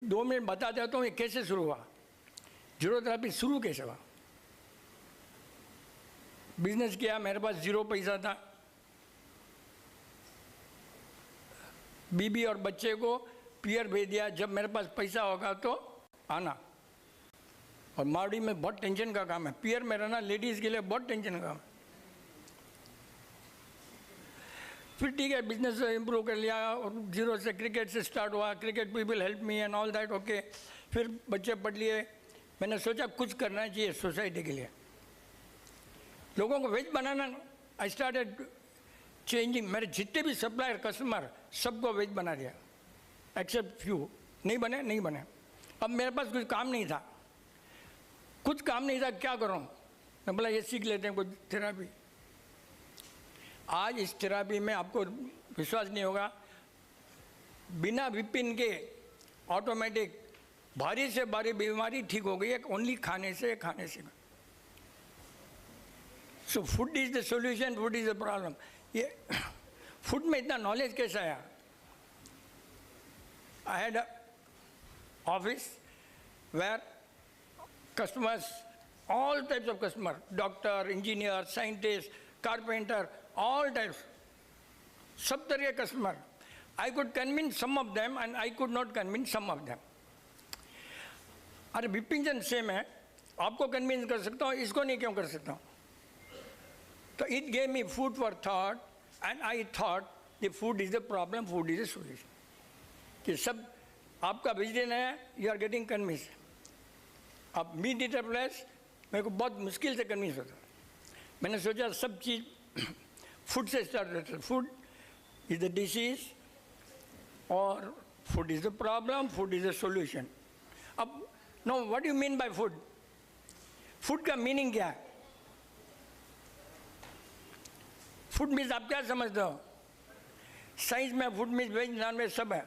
2 minute बता देता हूँ ये कैसे शुरू हुआ। जीरो थेरेपी शुरू कैसे हुआ? बिजनेस किया, मेरे पास 0 पैसा था। बीबी और बच्चे को पियर भेज दिया, जब मेरे पास पैसा होगा तो आना। और मावड़ी में बहुत टेंशन का काम है, पियर में रहना लेडीज़ के लिए बहुत टेंशन का काम है। फिर ठीक है, बिजनेस इम्प्रूव कर लिया और 0 से क्रिकेट से स्टार्ट हुआ। Cricket people help me and all that, okay. फिर बच्चे पढ़ लिए। मैंने सोचा कुछ करना चाहिए सोसाइटी के लिए, लोगों को veg banana. I started changing. मेरे जितने भी सप्लायर कस्टमर सबको वेज बना दिया, एक्सेप्ट फ्यू नहीं बने। अब मेरे पास कुछ काम नहीं था, क्या करूं? मैं बोला ये सीख लेते हैं कुछ थेरापी। आज इस थेरापी में आपको विश्वास नहीं होगा, बिना विपिन के ऑटोमेटिक भारी से भारी बीमारी ठीक हो गई है, ओनली खाने से। So food is the solution, food is the problem. ये फूड में इतना नॉलेज कैसे आया? I had office where customers, all types of customer, doctor, engineer, scientist, carpenter, all types, सब तरह के customer. I could convince some of them and I could not convince some of them। अरे विपिन चंद same है, आपको convince कर सकता हूँ, इसको नहीं क्यों कर सकता हूँ? तो it gave me food for thought and I thought the food is the problem, food is the solution। कि सब आपका वेजिटेरियन है, you are getting convinced। अब मीट ईटर प्लस मेरे को बहुत मुश्किल से कन्विंस होता। मैंने सोचा सब चीज़ फूड से स्टार्ट होता है। फूड इज़ द डिसीज और food is the problem, food is the solution. अब know, what you mean by food? Food का मीनिंग क्या है? फूड मीन्स आप क्या समझते हो? साइंस में food means veg non veg सब है,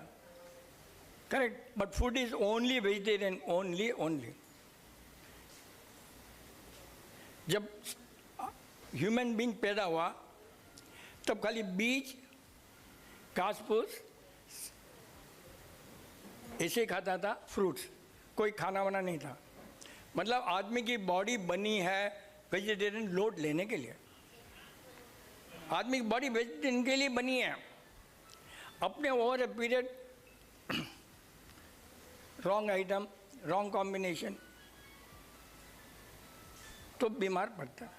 correct, but food is only vegetarian, only. जब ह्यूमन बीइंग पैदा हुआ तब खाली बीज, घास फूस ऐसे ही खाता था, फ्रूट्स, कोई खाना वाना नहीं था। मतलब आदमी की बॉडी बनी है वेजिटेरियन लोड लेने के लिए। आदमी की बॉडी वेजिटेरियन के लिए बनी है। अपने over a period wrong item, wrong combination तो बीमार पड़ता है।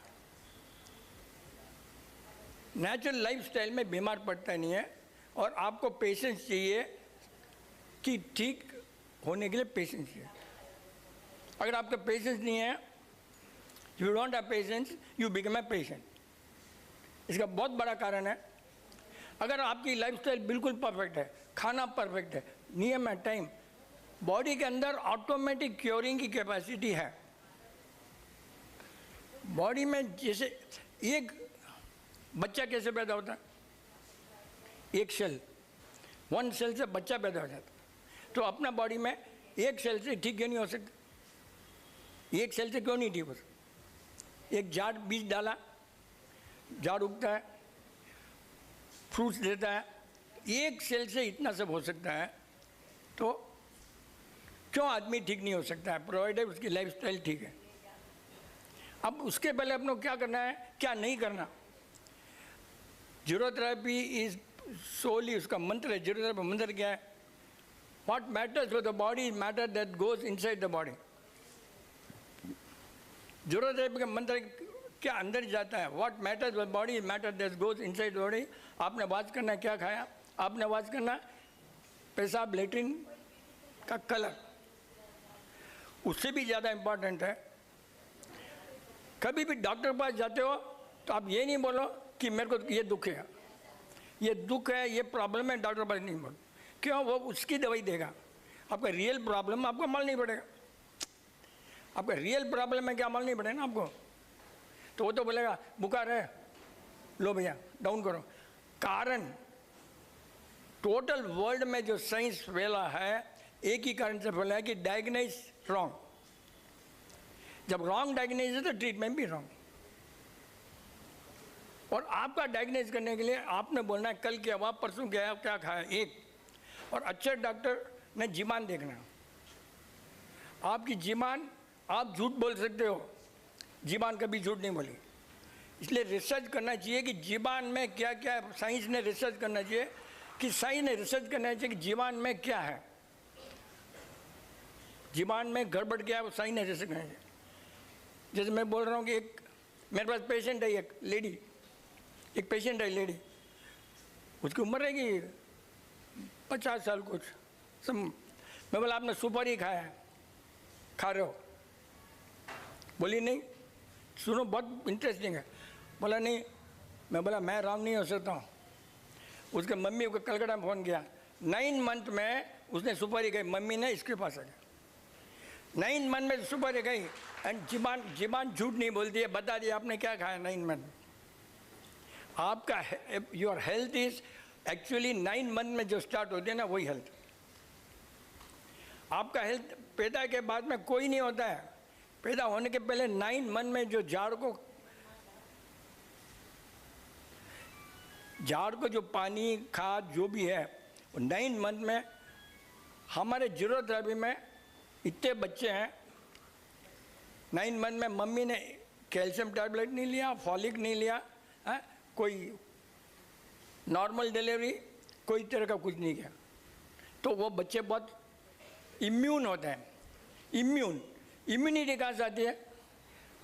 नेचुरल लाइफस्टाइल में बीमार पड़ता नहीं है। और आपको पेशेंस चाहिए कि ठीक होने के लिए पेशेंस चाहिए। अगर आपका पेशेंस नहीं है, you don't have patience, you become a patient. इसका बहुत बड़ा कारण है, अगर आपकी लाइफस्टाइल बिल्कुल परफेक्ट है, खाना परफेक्ट है, नियम है, टाइम, बॉडी के अंदर ऑटोमेटिक क्योरिंग की कैपेसिटी है। बॉडी में जैसे एक बच्चा कैसे पैदा होता है? एक सेल, 1 सेल से बच्चा पैदा हो जाता है। तो अपना बॉडी में एक सेल से ठीक क्यों नहीं हो सकता? एक सेल से क्यों नहीं ठीक हो सकता? एक झाड़, बीज डाला, झाड़ उगता है, फ्रूट्स देता है, एक सेल से इतना सब हो सकता है। तो क्यों आदमी ठीक नहीं हो सकता है? प्रोवाइडेड उसकी लाइफस्टाइल ठीक है। अब उसके पहले अपने को क्या करना है, क्या नहीं करना? जीरो थेरेपी इज सोली, उसका मंत्र है। जीरो थेरेपी मंत्र क्या है? What matters for the body is matter that goes inside the body. Zero therapy का मंत्र क्या अंदर जाता है? What matters for body is matter that goes inside the body. आपने वाच करना है क्या खाया, आपने वाच करना पेशाब, लेट्रिन का कलर। उससे भी ज़्यादा इम्पॉर्टेंट है, कभी भी डॉक्टर के पास जाते हो तो आप ये नहीं बोलो कि मेरे को ये दुख है, ये प्रॉब्लम है, डॉक्टर के पास नहीं बोलो। क्यों? वो उसकी दवाई देगा, आपका रियल प्रॉब्लम आपको मालूम नहीं पड़ेगा। आपका रियल प्रॉब्लम है क्या मालूम नहीं पड़ेगा ना आपको। तो वो तो बोलेगा बुखार है, लो भैया डाउन करो। कारण टोटल वर्ल्ड में जो साइंस फैला है, एक ही कारण से फैला है कि डायग्नाइज रॉन्ग। जब रॉन्ग डायग्नाइज है तो ट्रीटमेंट भी रॉन्ग। और आपका डायग्नाइज करने के लिए आपने बोलना है कल क्या हुआ, परसों क्या है, क्या खाया, एक। और अच्छे डॉक्टर ने जीवन देखना, आपकी जीबान, आप झूठ बोल सकते हो, जीबान कभी झूठ नहीं बोली। इसलिए रिसर्च करना चाहिए कि जीबान में क्या क्या है। साइंस ने रिसर्च करना चाहिए कि साइंस ने रिसर्च करना चाहिए कि जीबान में क्या है, जीबान में गड़बड़ क्या है, वो साइंस ने रिसर्च करना चाहिए। जैसे मैं बोल रहा हूँ कि एक मेरे पास पेशेंट है, एक लेडी, एक पेशेंट है लेडी, उसकी उम्र है कि 50 साल कुछ सब। मैं बोला आपने सुपारी खाया है, खा रहे हो? बोली नहीं। सुनो बहुत इंटरेस्टिंग है। बोला नहीं। मैं बोला मैं राम नहीं हो सकता हूँ। उसके मम्मी को कलकत्ता में फ़ोन किया, 9 मंथ में उसने सुपारी खाई। मम्मी ने इसके पास आ गया, 9 मंथ में सुपारी खाई। एंड जीबान झूठ नहीं बोलती है, बता दिया आपने क्या खाया 9 मंथ। आपका your health is actually 9 month में जो स्टार्ट होती है ना, वही हेल्थ। आपका हेल्थ पैदा के बाद में कोई नहीं होता है, पैदा होने के पहले 9 मंथ में जो झाड़ को जो पानी खाद जो भी है, 9 मंथ में। हमारे जीरोथेरेपी में इतने बच्चे हैं, 9 मंथ में मम्मी ने कैल्शियम टैबलेट नहीं लिया, फॉलिक नहीं लिया है, कोई नॉर्मल डिलीवरी, कोई तरह का कुछ नहीं किया। तो वो बच्चे बहुत इम्यून होते हैं। इम्यूनिटी कहाँ से आती है?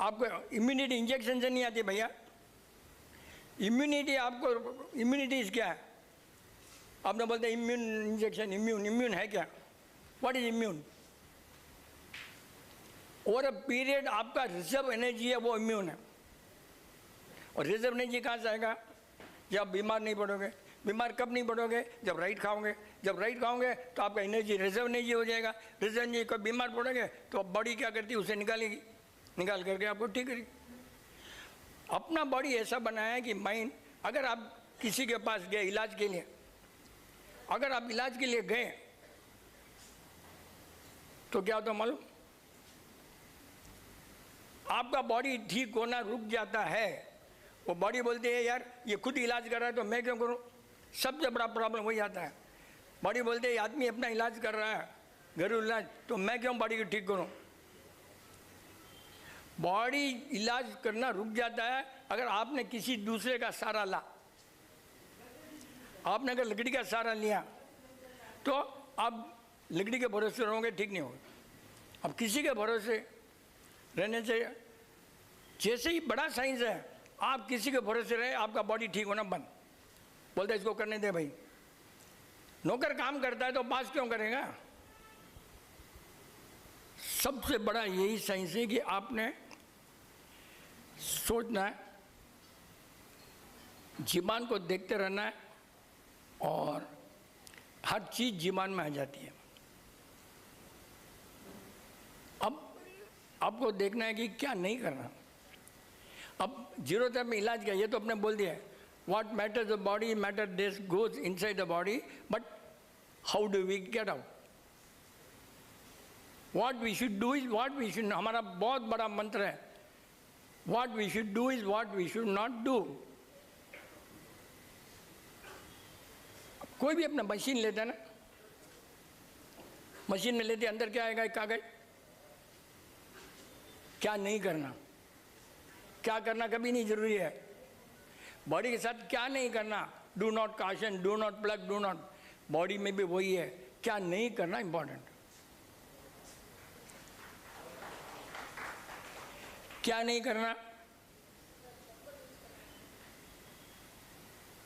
आपको इम्यूनिटी इंजेक्शन से नहीं आती भैया। इम्यूनिटी आपको, इम्यूनिटी क्या है? आपने बोलते हैं इम्यून इंजेक्शन, इम्यून है क्या? What is immune? Over a period आपका रिजर्व एनर्जी है, वो इम्यून है। और रिजर्व एनर्जी कहाँ से आएगा? जब आप बीमार नहीं पड़ोगे। बीमार कब नहीं पड़ोगे? जब राइट खाओगे। जब राइट खाओगे तो आपका एनर्जी रिजर्व एनर्जी हो जाएगा। रिजर्व एनर्जी कब बीमार पड़ोगे तो बॉडी क्या करती है, उसे निकालेगी, निकाल करके आपको ठीक करेगी। अपना बॉडी ऐसा बनाया है कि माइंड, अगर आप किसी के पास गए इलाज के लिए, अगर आप इलाज के लिए गए तो क्या होता मालूम? आपका बॉडी ठीक होना रुक जाता है। वो बॉडी बोलती है यार ये खुद इलाज कर रहा है तो मैं क्यों करूं? सबसे बड़ा प्रॉब्लम वही आता है। बॉडी बोलती है आदमी अपना इलाज कर रहा है, घरेलू इलाज, तो मैं क्यों बॉडी को ठीक करूं? बॉडी इलाज करना रुक जाता है अगर आपने किसी दूसरे का सहारा ला। आपने अगर लकड़ी का सहारा लिया तो आप लकड़ी के भरोसे रहोगे, ठीक नहीं होगा। अब किसी के भरोसे रहने से, जैसे ही बड़ा साइंस है, आप किसी के भरोसे रहे, आपका बॉडी ठीक होना बंद। बोलते इसको करने दे भाई, नौकर काम करता है तो पास क्यों करेगा? सबसे बड़ा यही साइंस है कि आपने सोचना है, जीबान को देखते रहना है, और हर चीज जीबान में आ जाती है। अब आपको देखना है कि क्या नहीं करना। अब जीरोथेरेपी में इलाज क्या, ये तो आपने बोल दिया है, what matters the body matter this goes inside the body, but how do we get out? What we should do is what we should, हमारा बहुत बड़ा मंत्र है, what we should do is what we should not do. कोई भी अपना machine लेता है ना, मशीन में लेते अंदर क्या आएगा? एक कागज। क्या नहीं करना, क्या करना कभी नहीं जरूरी है। बॉडी के साथ क्या नहीं करना, do not caution, do not plug, do not, body में भी वही है, क्या नहीं करना इंपॉर्टेंट। क्या नहीं करना?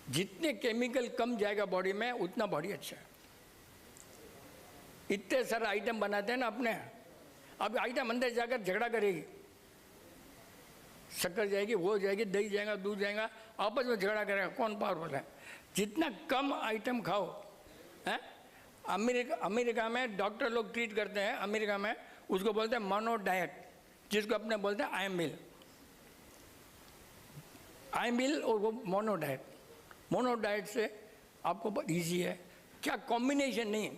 जितने केमिकल कम जाएगा बॉडी में उतना बॉडी अच्छा है। इतने सारे आइटम बनाते हैं ना अपने, अब आइटम अंदर जाकर झगड़ा करेगी, शक्कर जाएगी, वो जाएगी, दही जाएगा, दूध जाएगा, आपस में झगड़ा करेगा कौन पावरफुल है। जितना कम आइटम खाओ है। अमेरिका में डॉक्टर लोग ट्रीट करते हैं, अमेरिका में उसको बोलते हैं मोनो डाइट, जिसको अपने बोलते हैं आई मील और वो मोनो डाइट। मोनो डाइट से आपको बहुत ईजी है, क्या कॉम्बिनेशन नहीं।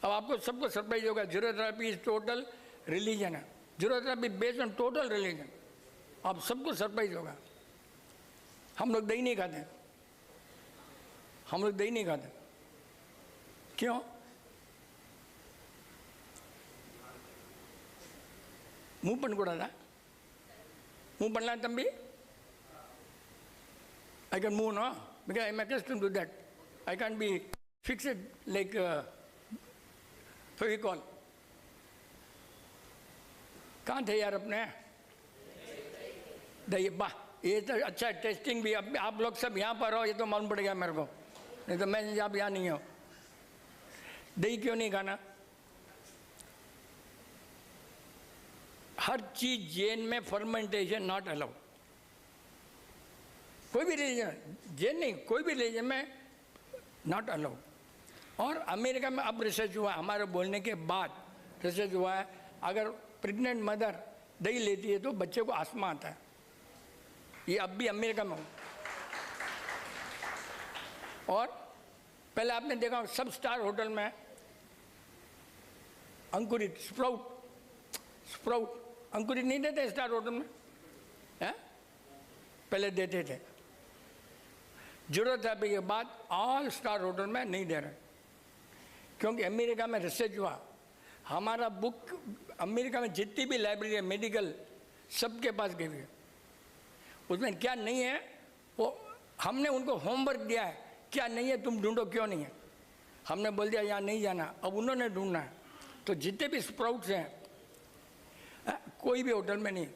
अब आपको सबको सरप्राइज होगा, जीरोथेरेपी इज टोटल रिलीजन है, जीरोथेरेपी बेस्ड ऑन टोटल रिलीजन। आप सबको सरप्राइज होगा। हम लोग दही नहीं खाते, हम लोग दही नहीं खाते। क्यों? மூவ் பண்ணக்கூடாதா? மூவ் பண்ணலாம் தம்பி? I can move, no? Because I'm accustomed to that. I can't be fixed like Fevicol. कहाँ थे यार अपने? दही बा, ये तो अच्छा टेस्टिंग भी, अब आप लोग सब यहाँ पर हो, ये तो मालूम पड़ गया मेरे को, नहीं तो मैं आप यहाँ नहीं हो। दही क्यों नहीं खाना? हर चीज जैन में फर्मेंटेशन नॉट अलाउड। कोई भी रिलीजन, जैन नहीं, कोई भी रिलीजन में नॉट अलाउड। और अमेरिका में अब रिसर्च हुआ, हमारे बोलने के बाद रिसर्च हुआ है, अगर प्रेग्नेंट मदर दही लेती है तो बच्चे को आस्मा आता है। ये अब भी अमेरिका में हो। और पहले आपने देखा सब स्टार होटल में अंकुरित स्प्राउट अंकुरित नहीं देते स्टार होटल में, है? पहले देते थे, जरूरत है के बाद ऑल स्टार होटल में नहीं दे रहे, क्योंकि अमेरिका में रिसर्च हुआ। हमारा बुक अमेरिका में जितनी भी लाइब्रेरी है मेडिकल, सबके पास गई है, उसमें क्या नहीं है वो हमने उनको होमवर्क दिया है, क्या नहीं है तुम ढूंढो, क्यों नहीं है। हमने बोल दिया यहाँ नहीं जाना, अब उन्होंने ढूंढना है। तो जितने भी स्प्राउट्स हैं कोई भी होटल में नहीं।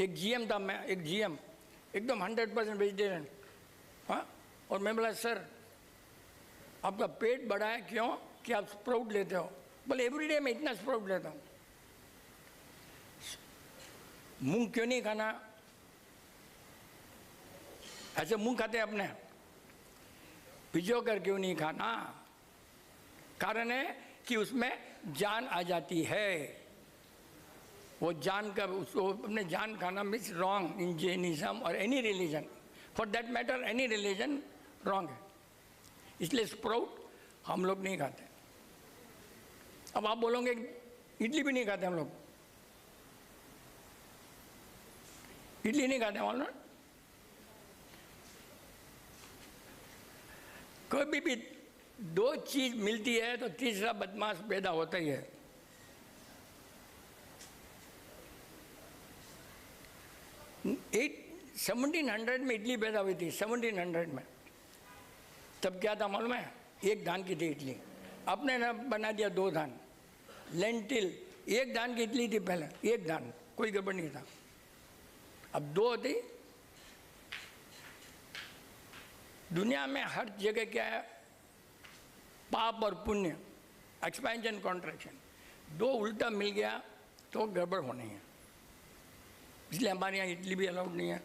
एक जीएम था, मैं एक जीएम एकदम 100% वेजिटेरियन, हाँ, और मैं बोला सर आपका पेट बड़ा है क्यों कि आप स्प्राउट लेते हो? बोले एवरीडे मैं इतना स्प्राउट लेता हूँ। मूंग क्यों नहीं खाना? ऐसे मूंग खाते हैं अपने, भिजो कर क्यों नहीं खाना? कारण है कि उसमें जान आ जाती है। वो जान का उसको अपने जान खाना मीन्स रॉन्ग इन जैनिज्म और any religion, for that matter any religion wrong है। इसलिए स्प्राउट हम लोग नहीं खाते। अब आप बोलोगे इडली भी नहीं खाते हम लोग, इडली नहीं खाते मालूम ना? कभी भी दो चीज मिलती है तो तीसरा बदमाश पैदा होता ही है। एट 1700 में इडली पैदा हुई थी, 1700 में। तब क्या था मालूम है? एक धान की थी इडली, अपने ना बना दिया 2 धान। लेंटिल 1 धान की इडली थी पहले, 1 धान, कोई गड़बड़ नहीं था। अब 2 होती। दुनिया में हर जगह क्या है? पाप और पुण्य, एक्सपेंशन कॉन्ट्रैक्शन, 2 उल्टा मिल गया तो गड़बड़ होनी है। इसलिए हमारे यहाँ इडली भी अलाउड नहीं है।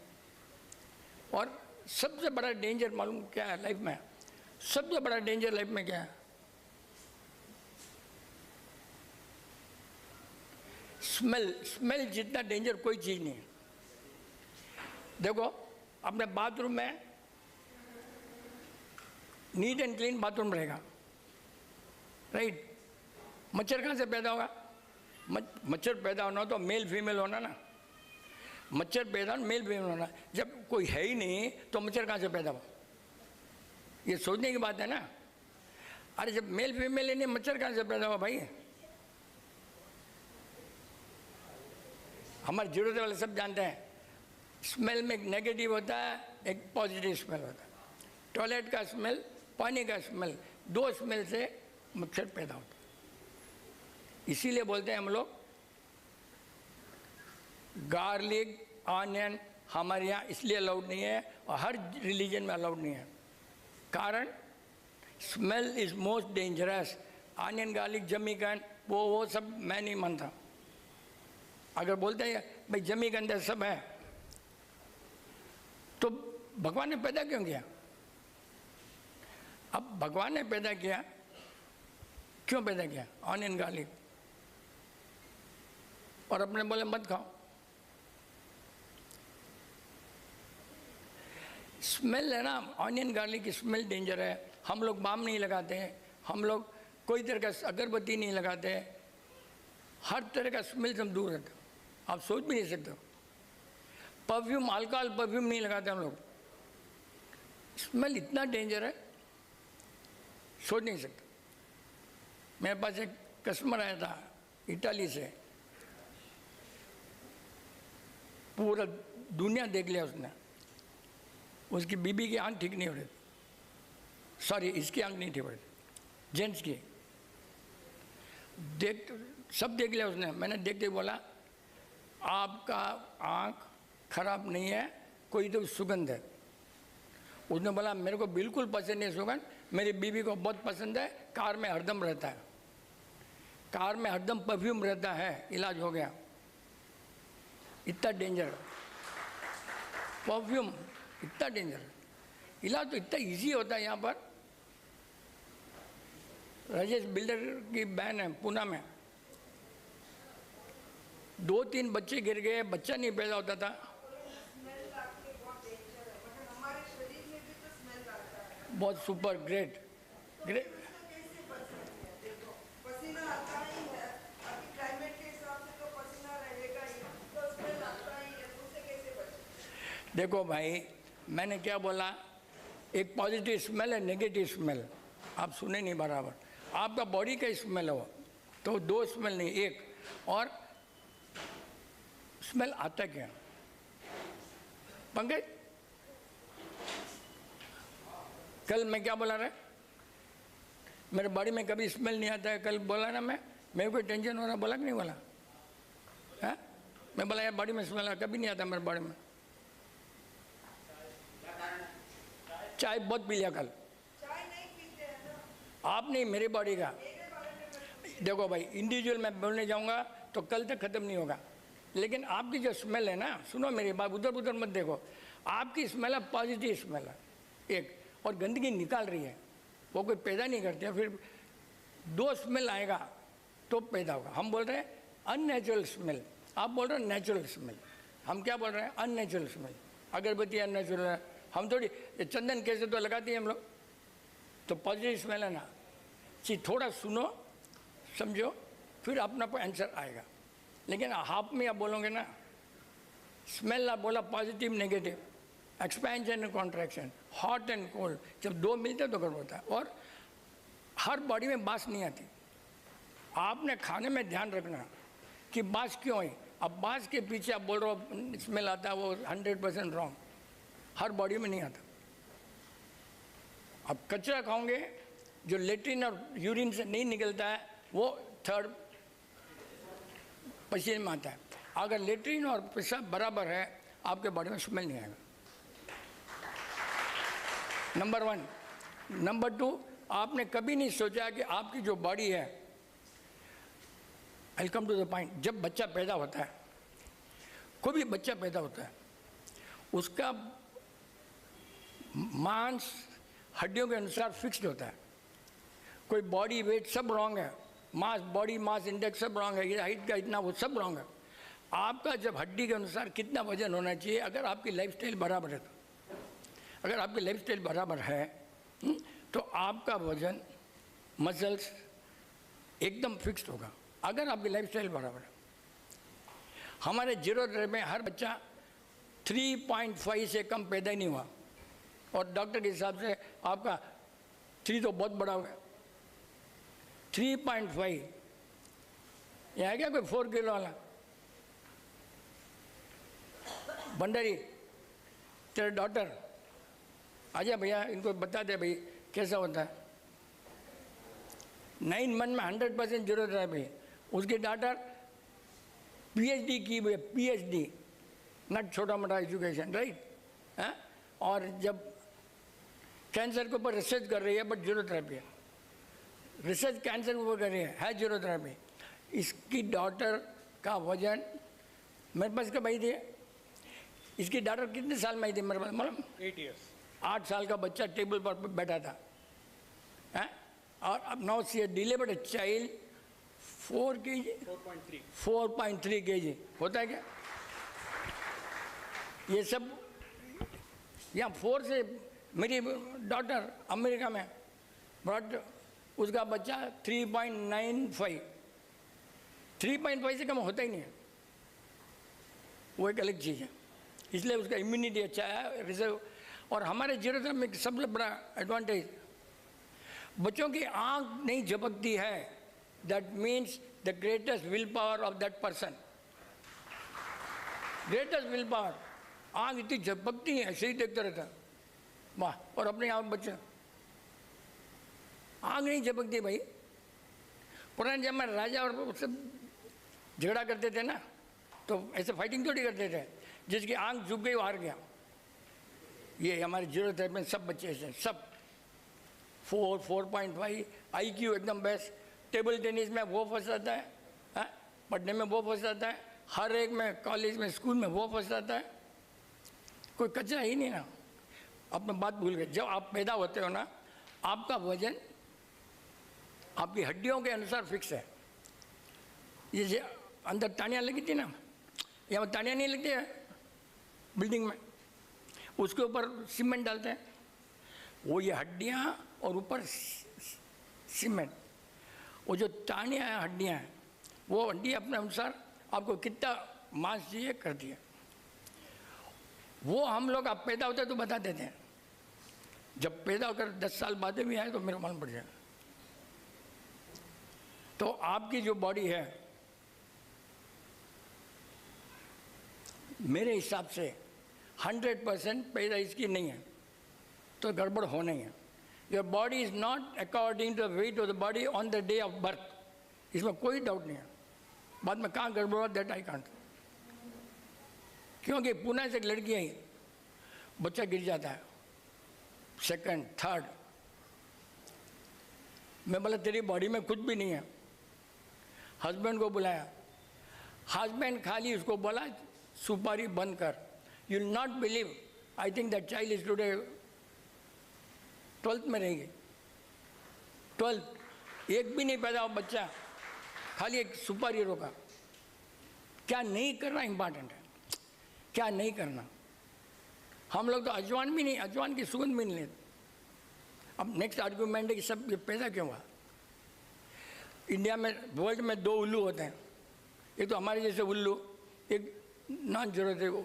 और सबसे बड़ा डेंजर मालूम क्या है लाइफ में? सबसे बड़ा डेंजर लाइफ में क्या है? स्मेल जितना डेंजर कोई चीज नहीं है। देखो अपने बाथरूम में नीट एंड क्लीन बाथरूम रहेगा, राइट? मच्छर कहाँ से पैदा होगा? मच्छर पैदा होना तो मेल फीमेल होना ना, मच्छर पैदा मेल फीमेल होना। जब कोई है ही नहीं तो मच्छर कहाँ से पैदा हुआ? ये सोचने की बात है ना। अरे जब मेल फीमेल ही नहीं, मच्छर कहाँ से पैदा हुआ भाई? हमारे जरूरत वाले सब जानते हैं, स्मेल में एक नेगेटिव होता है, एक पॉजिटिव स्मेल होता है। टॉयलेट का स्मेल, पानी का स्मेल, 2 स्मेल से मच्छर पैदा होता है। इसीलिए बोलते हैं हम लोग गार्लिक ऑनियन हमारे यहाँ इसलिए अलाउड नहीं है और हर रिलीजन में अलाउड नहीं है। कारण smell is most dangerous. Onion garlic जमीकन वो सब मैं नहीं मानता। अगर बोलते हैं भाई जमी के अंदर सब है तो भगवान ने पैदा क्यों किया? अब भगवान ने पैदा किया, क्यों पैदा किया ऑनियन गार्लिक? और अपने बोले मत खाओ। स्मेल है ना, ऑनियन गार्लिक की स्मेल डेंजर है। हम लोग बाम नहीं लगाते हैं, हम लोग कोई तरह का अगरबत्ती नहीं लगाते, हर तरह का स्मेल से हम दूर रहते। आप सोच भी नहीं सकते। परफ्यूम, अल्कोहल परफ्यूम नहीं लगाते हम लोग। स्मेल इतना डेंजर है, सोच नहीं सकते। मेरे पास एक कस्टमर आया था इटाली से, पूरा दुनिया देख लिया उसने, उसकी बीबी की आंख ठीक नहीं हो रही, सॉरी इसकी आंख नहीं ठीक हो रही, जेंट्स की सब देख लिया उसने। मैंने देखते बोला आपका आंख खराब नहीं है, कोई तो सुगंध है। उसने बोला मेरे को बिल्कुल पसंद नहीं सुगंध, मेरी बीबी को बहुत पसंद है, कार में हरदम रहता है, कार में हरदम परफ्यूम रहता है, इलाज हो गया। इतना डेंजर परफ्यूम, इतना डेंजर, इलाज तो इतना इजी होता है। यहाँ पर राजेश बिल्डर की बहन है पूना में, 2-3 बच्चे गिर गए, बच्चा नहीं पैदा होता था। बहुत सुपर ग्रेट ग्रेट। देखो भाई मैंने क्या बोला, एक पॉजिटिव स्मेल है, नेगेटिव स्मेल, आप सुने नहीं बराबर। आपका बॉडी का स्मेल है वो, तो 2 स्मेल नहीं, एक। और स्मेल आता क्या पंकज, कल मैं क्या बोला रहा, मेरे बॉडी में कभी स्मेल नहीं आता है, कल बोला ना मैं, मेरे को टेंशन हो रहा, बोला कि नहीं बोला है? मैं बोला यार बॉडी में स्मेल कभी नहीं आता मेरे बॉडी में। चाय बहुत पी लिया कल, आप नहीं, मेरी बॉडी का। देखो भाई इंडिविजुअल मैं बोलने जाऊंगा तो कल तक खत्म नहीं होगा, लेकिन आपकी जो स्मेल है ना, सुनो मेरी बात, उधर उधर मत देखो, आपकी स्मेल है पॉजिटिव स्मेल है एक, और गंदगी निकाल रही है, वो कोई पैदा नहीं करती है। फिर 2 स्मेल आएगा तो पैदा होगा। हम बोल रहे हैं अननेचुरल स्मेल, आप बोल रहे हो नेचुरल स्मेल, हम क्या बोल रहे हैं अननेचुरल स्मेल। अगरबत्ती अननेचुरल है, हम थोड़ी चंदन कैसे तो लगाते हैं हम लोग, तो पॉजिटिव स्मेल है ना। थोड़ा सुनो समझो, फिर अपना आंसर आएगा। लेकिन हाफ में आप बोलोगे ना, स्मेल आप बोला positive negative, expansion and contraction, hot and cold, जब 2 मिलते तो गर्म होता है। और हर बॉडी में बास नहीं आती, आपने खाने में ध्यान रखना कि बास क्यों है। अब बास के पीछे आप बोल रहे हो स्मेल आता है, वो 100% रॉन्ग, हर बॉडी में नहीं आता। अब कचरा खाओगे जो लेट्रिन और यूरिन से नहीं निकलता है, वो 3rd पसीने में आता है। अगर लेट्रिन और पेशाब बराबर है, आपके बॉडी में स्मेल नहीं आएगा, नंबर 1। नंबर 2, आपने कभी नहीं सोचा कि आपकी जो बॉडी है, आई कम टू द पॉइंट, जब बच्चा पैदा होता है, कोई भी बच्चा पैदा होता है, उसका मांस हड्डियों के अनुसार फिक्स्ड होता है। कोई बॉडी वेट सब रॉन्ग है, मास बॉडी मास इंडेक्स सब रॉन्ग है, ये हाइट का इतना वो सब रॉन्ग है। आपका जब हड्डी के अनुसार कितना वजन होना चाहिए, अगर आपकी लाइफस्टाइल बराबर है, तो अगर आपकी लाइफस्टाइल बराबर है तो आपका वजन मसल्स एकदम फिक्स्ड होगा, अगर आपकी लाइफस्टाइल बराबर है। हमारे 0 में हर बच्चा 3.5 से कम पैदा ही नहीं हुआ, और डॉक्टर के हिसाब से आपका 3 तो बहुत बड़ा हो गया, 3.5। यह है क्या कोई 4 किलो वाला? भंडारी तेरे डॉटर आजा भैया, इनको बता दे भाई कैसा होता है। 9 मंथ में 100% जरूरत है भाई। उसकी डॉटर PhD की हुई, PhD, नट छोटा मोटा एजुकेशन, राइट है। और जब कैंसर के ऊपर रिसर्च कर रही है, बट जीरोथेरेपी है, रिसर्च कैंसर के ऊपर कर रही है जीरोथेरेपी। इसकी डॉटर का वजन मेरे पास कब आई थी, इसकी डॉटर कितने साल में आई थी मेरे पास, मतलब 8 years। 8 साल का बच्चा टेबल पर बैठा था, हैं? और अब now she delivered a child 4 kg, 4.3 kg होता है क्या ये सब? यहाँ 4 से मेरी डॉटर अमेरिका में, बट उसका बच्चा 3.95, 3.5 से कम होता ही नहीं है, वो एक अलग चीज़ है। इसलिए उसका इम्यूनिटी अच्छा है, रिजर्व। और हमारे जीरोथेरेपी में सबसे बड़ा एडवांटेज, बच्चों की आंख नहीं झपकती है, that means the greatest will power of that person. Greatest will power. आँख इतनी झपकती है, ऐसे ही देखते रहता है, वाह। और अपने आँख बच्चे आँख नहीं झपकती भाई। पुराने जमाने राजा और सब झगड़ा करते थे ना, तो ऐसे फाइटिंग थोड़ी करते थे, जिसकी आँख झुक गई वो हार गया। ये हमारी जरूरत है में सब बच्चे ऐसे, सब 4, 4.5 IQ एकदम बेस्ट। टेबल टेनिस में वो फर्स्ट आता है, हाँ? पढ़ने में वो फर्स्ट आता है, हर एक में, कॉलेज में, स्कूल में वो फर्स्ट आता है। कोई कचरा ही नहीं ना। अपना बात भूल गए, जब आप पैदा होते हो ना, आपका वजन आपकी हड्डियों के अनुसार फिक्स है। ये जो अंदर टानियाँ लगी थी ना, यहाँ टानियाँ नहीं लगती है बिल्डिंग में, उसके ऊपर सीमेंट डालते हैं, वो ये हड्डियाँ और ऊपर सीमेंट, वो जो टानियाँ हैं, हड्डियाँ हैं, वो हड्डी अपने अनुसार आपको कितना मांस चाहिए करती है। वो हम लोग आप पैदा होते तो बता देते हैं, जब पैदा होकर 10 साल बाद भी आए तो मेरे मालूम पड़ जाए। तो आपकी जो बॉडी है, मेरे हिसाब से 100% पैदा इसकी नहीं है, तो गड़बड़ होना ही है। Your body is not according to the weight of the body on the day of birth, इसमें कोई डाउट नहीं है। बाद में कहाँ गड़बड़ हुआ दैट आई कांट, क्योंकि पुणे से एक लड़की आई, बच्चा गिर जाता है, सेकंड, थर्ड, मैं बोला तेरी बॉडी में कुछ भी नहीं है। हस्बैंड को बुलाया, हस्बैंड खाली उसको बोला सुपारी बंद कर। You will not believe, I think that child is today 12th में रहेगी, 12th, एक भी नहीं पैदा हुआ बच्चा, खाली एक सुपारी रोका। क्या नहीं करना इम्पॉर्टेंट है, क्या नहीं करना। हम लोग तो अजवान भी नहीं, अजवान की सुगंध भी नहीं लेते। अब नेक्स्ट आर्गूमेंट है कि सब ये पैदा क्यों हुआ। इंडिया में, वर्ल्ड में 2 उल्लू होते हैं, एक तो हमारे जैसे उल्लू, एक नॉन जरूरत है वो,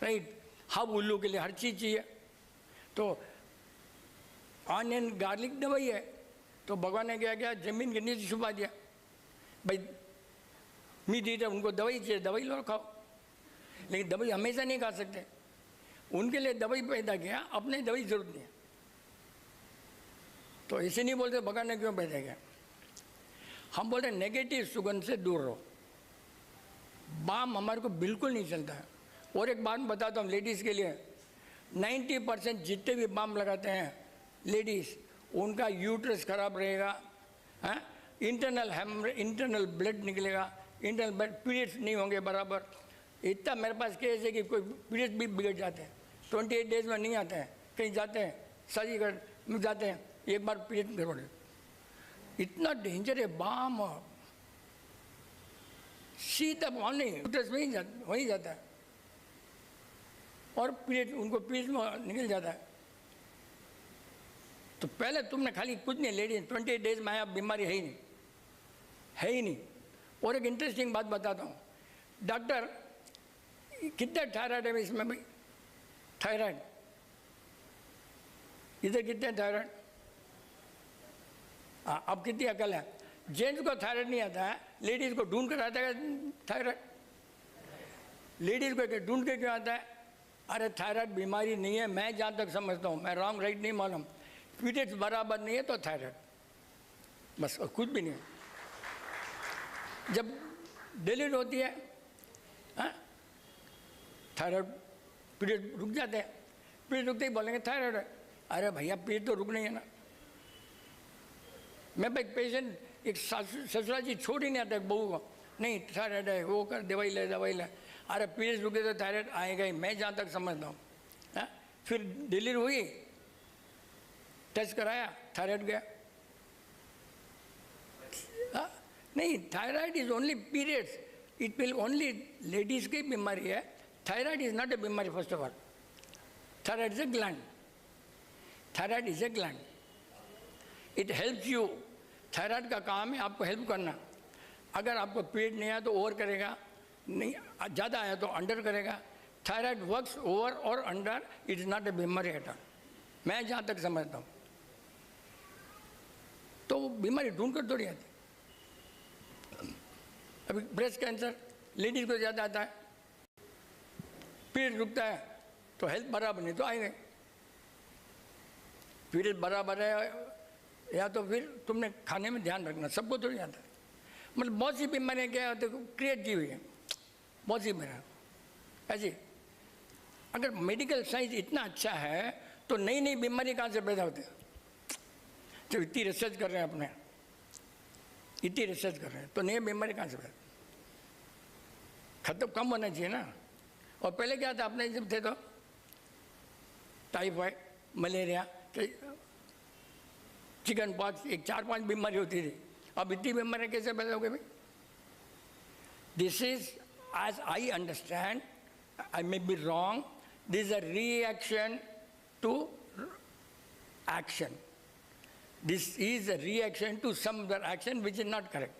राइट। हब उल्लू के लिए हर चीज़ चाहिए। तो ऑनियन गार्लिक दवाई है, तो भगवान ने क्या किया, जमीन के नीचे छुपा दिया। भाई मीट ईटर, उनको दवाई चाहिए, दवाई लो खाओ, लेकिन दवाई हमेशा नहीं खा सकते। उनके लिए दवाई पैदा किया, अपने दवाई जरूरत नहीं है। तो ऐसे नहीं बोलते भगवान ने क्यों पैदा किया। हम बोलते हैं नेगेटिव सुगंध से दूर रहो। बाम हमारे को बिल्कुल नहीं चलता है। और एक बात बताता हूँ लेडीज़ के लिए, 90% जितने भी बाम लगाते हैं लेडीज़, उनका यूट्रस खराब रहेगा, हाँ, इंटरनल ब्लड निकलेगा, इंटरनल ब्लड, पीरियड्स नहीं होंगे बराबर। इतना मेरे पास केस है कि कोई पीरियड्स भी बिगड़ जाते हैं, 28 डेज में नहीं आते हैं, कहीं जाते हैं शादी कर जाते हैं, एक बार पीरियड गड़बड़। इतना डेंजर है बाम, सीधा नहीं, यूट्रस में ही वहीं जाता है, और पीरियड, उनको पीरियड में निकल जाता है। तो पहले तुमने खाली कुछ नहीं, लेडीज 28 डेज में आया, बीमारी है ही नहीं, है ही नहीं। और एक इंटरेस्टिंग बात बताता हूँ, डॉक्टर कितने थायराइड है इसमें भाई, थायराइड इधर कितने थायराइड, हाँ, अब कितनी अकल है। जेंट्स को थायराइड नहीं आता है, लेडीज़ को ढूंढ कर आता है थायराइड। लेडीज़ को ढूंढ के क्यों आता है, अरे थायराइड बीमारी नहीं है, मैं जहाँ तक समझता हूँ, मैं रॉन्ग राइट नहीं मालूम, पीरियड्स बराबर नहीं है तो थायराइड, बस, और कुछ भी नहीं है। जब डिलीट होती है, हाँ, थायराइड, पीरियड रुक जाते हैं, पीरियड रुकते ही बोलेंगे थायराइड है। अरे भैया पीरियड तो रुकना ही है ना। मैं भाई पेशेंट, एक ससुराल जी छोड़ ही नहीं आता बहू को, नहीं थायराइड है, वो कर, दवाई ले दवाई ले। अरे पीरियड रुके तो थायराइड आएगा ही, मैं जहाँ तक समझता हूँ। हाँ, फिर डिलीवरी हुई, टेस्ट कराया, थायराइड गया। हाँ, नहीं, thyroid is only periods, it will only, ladies की बीमारी है, थायराइड इज नॉट ए बीमारी। First of all, thyroid is a gland, thyroid is a gland, it helps you. Thyroid का काम है आपको हेल्प करना। अगर आपको पीरियड नहीं आया तो ओवर करेगा, नहीं ज़्यादा आया तो अंडर करेगा। थायराइड वर्क्स ओवर और under, it is not a बीमारी एट ऑल, मैं जहाँ तक समझता हूँ। तो वो बीमारी ढूंढ कर थोड़ी आती। अभी ब्रेस्ट कैंसर लेडीज़ को ज़्यादा आता है, पीरियड रुकता है तो हेल्थ बराबर नहीं तो आएंगे। पीरियड बराबर है या तो फिर तुमने खाने में ध्यान रखना, सबको थोड़ी आता है। मतलब बहुत सी बीमारियाँ क्या होती है क्रिएट की हुई है, बहुत सी बीमारियाँ ऐसी। अगर मेडिकल साइंस इतना अच्छा है तो नई नई बीमारी कहाँ से पैदा होती है? जब इतनी रिसर्च कर रहे हैं अपने, इतनी रिसर्च कर रहे हैं तो नई बीमारी कहाँ से पैदा? खत्म कम होना चाहिए ना। और पहले क्या था, अपने जब थे तो टाइफाइड, मलेरिया, चिकन पॉक्स, एक 4-5 बीमारी होती थी। अब इतनी बीमारियाँ कैसे पैदा हो गई भाई? This is as I understand, I may be wrong, this is a reaction to action. This is a reaction to some other action which is not correct.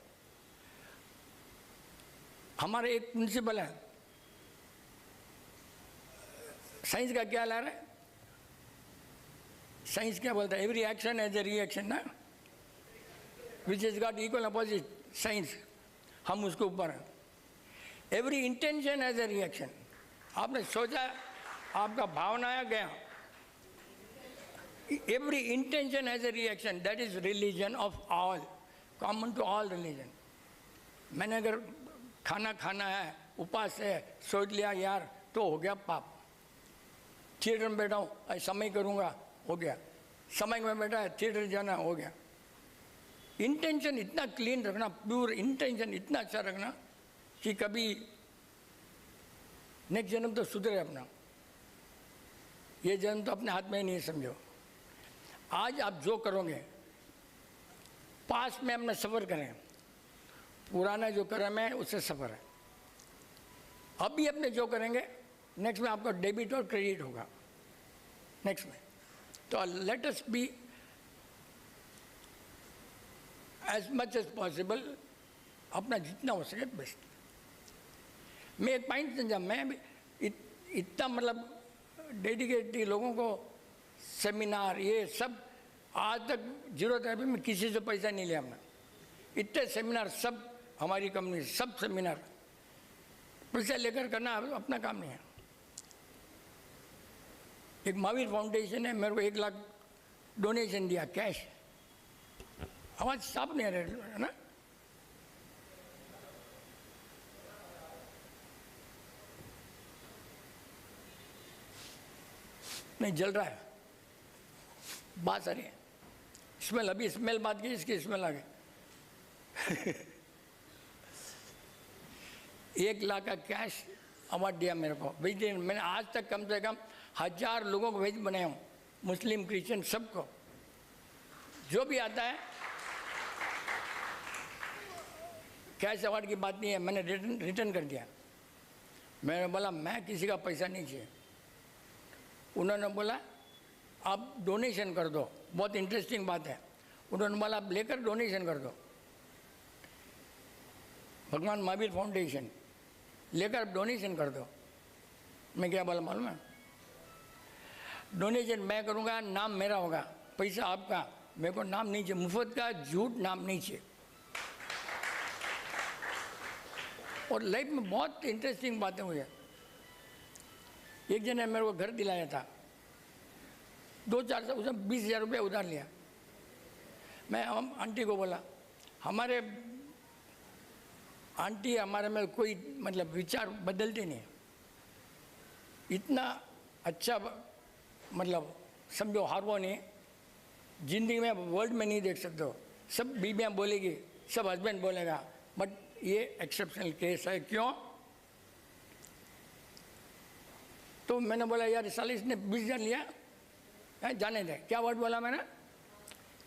हमारा एक प्रिंसिपल है, साइंस का क्या ला रहा है? साइंस क्या बोलता है? Every action has a reaction ना, which is got equal opposite science, हम उसके ऊपर हैं। Every intention has a reaction, आपने सोचा, आपका भावना आया गया, every intention has a reaction. That is religion of all, common to all religion. मैंने अगर खाना खाना है, उपास है, सोच लिया यार तो हो गया पाप। थिएटर में बैठा हूँ, समय करूँगा, हो गया। समय में बैठा है, थिएटर जाना, हो गया। इंटेंशन इतना क्लीन रखना, प्योर इंटेंशन इतना अच्छा रखना कि कभी नेक्स्ट जन्म तो सुधरे अपना, ये जन्म तो अपने हाथ में ही नहीं, समझो। आज आप जो करोगे, पास्ट में अपना सफ़र करें, पुराना जो कर्म है उससे सफ़र है। अभी अपने जो करेंगे, नेक्स्ट में आपका डेबिट और क्रेडिट होगा नेक्स्ट में। तो let us be as much as possible, अपना जितना हो सके बेस्ट। मैं एक पॉइंट समझा, मैं भी इतना मतलब डेडिकेटेड लोगों को सेमिनार ये सब, आज तक जीरो थेरेपी में किसी से पैसा नहीं लिया हमने। इतने सेमिनार सब हमारी कंपनी, सब सेमिनार पैसा लेकर करना अपना काम नहीं है। एक महावीर फाउंडेशन है, मेरे को 1 लाख डोनेशन दिया कैश। आवाज साफ नहीं आ रहा है ना? नहीं जल रहा है, बात आ रही है, स्मेल, अभी स्मेल बात की, इसकी स्मेल आ गई। 1 लाख का कैश अवार्ड दिया मेरे को वेजिटेरियन। मैंने आज तक कम से कम 1000 लोगों को वेज बनाया हूँ, मुस्लिम क्रिश्चियन सबको, जो भी आता है। कैश अवार्ड की बात नहीं है, मैंने रिटर्न कर दिया। मैंने बोला मैं किसी का पैसा नहीं चाहिए। उन्होंने बोला आप डोनेशन कर दो, बहुत इंटरेस्टिंग बात है। उन्होंने बोला आप लेकर डोनेशन कर दो, भगवान महावीर फाउंडेशन लेकर आप डोनेशन कर दो। मैं क्या बोला मालूम है? डोनेशन मैं करूँगा, नाम मेरा होगा, पैसा आपका, मेरे को नाम नहीं चाहिए, मुफ्त का झूठ नाम नहीं चाहिए। और लाइफ में बहुत इंटरेस्टिंग बातें हुई है। एक जन ने मेरे को घर दिलाया था, 2-4 साल, उसने 20,000 रुपये उधार लिया। मैं आंटी को बोला, हमारे आंटी हमारे में कोई मतलब विचार बदलते नहीं, इतना अच्छा मतलब समझो हार्मोनी जिंदगी में वर्ल्ड में नहीं देख सकते हो। सब बीबियाँ बोलेगी, सब हस्बैंड बोलेगा, बट ये एक्सेप्शनल केस है। क्यों? तो मैंने बोला यार साले इसने 20,000 लिया है, जाने दे। क्या वर्ड बोला मैंने?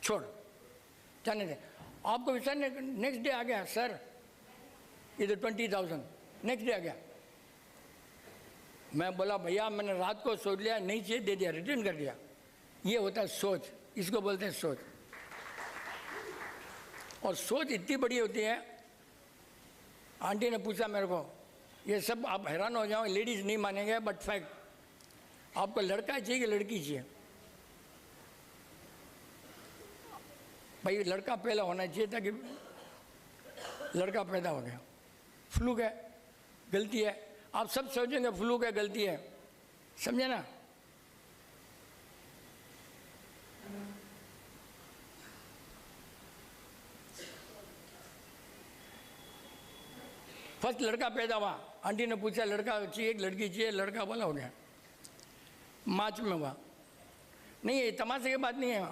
छोड़, जाने दे। आपको विचार नेक्स्ट डे आ गया, सर इधर 20,000, नेक्स्ट डे आ गया। मैं बोला भैया मैंने रात को सोच लिया, नहीं चाहिए, दे दिया, रिटर्न कर दिया। ये होता है सोच, इसको बोलते हैं सोच। और सोच इतनी बड़ी होती है। आंटी ने पूछा मेरे को, ये सब आप हैरान हो जाओ, लेडीज नहीं मानेंगे, बट फैक्ट, आपको लड़का चाहिए कि लड़की चाहिए? भाई लड़का पहला होना चाहिए था, कि लड़का पैदा हो गया, फ्लूक है, गलती है। आप सब सोचेंगे फ्लू क्या गलती है, समझे ना। फर्स्ट लड़का पैदा हुआ, आंटी ने पूछा लड़का चाहिए कि लड़की चाहिए, लड़का बोला हो गया, मार्च में हुआ। नहीं ये तमाशे की बात नहीं है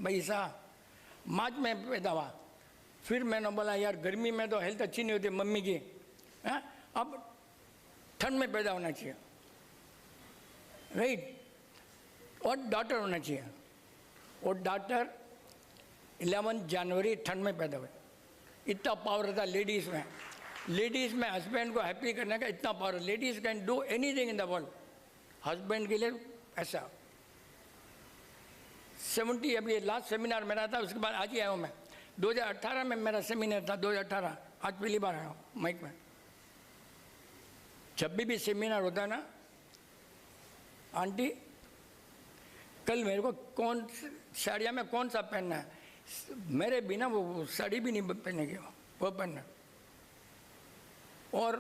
भाई साहब, मार्च में पैदा हुआ। फिर मैंने बोला यार गर्मी में तो हेल्थ अच्छी नहीं होती मम्मी की, है अब ठंड में पैदा होना चाहिए, राइट। और डॉटर होना चाहिए, और डॉटर 11 जनवरी ठंड में पैदा हुए। इतना पावर था लेडीज़ में, लेडीज़ में हस्बैंड को हैप्पी करने का इतना power. Ladies can do anything in the world, husband के लिए ऐसा। 70 अभी लास्ट सेमिनार मेरा था, उसके बाद आज ही आया हूँ मैं। 2018 में मेरा सेमिनार था, 2018, आज पहली बार आया हूँ माइक में। जब भी सेमिनार होता है ना आंटी, कल मेरे को कौन साड़िया में कौन सा पहनना है, मेरे बिना वो साड़ी भी नहीं पहनेगी, वो पहनना। और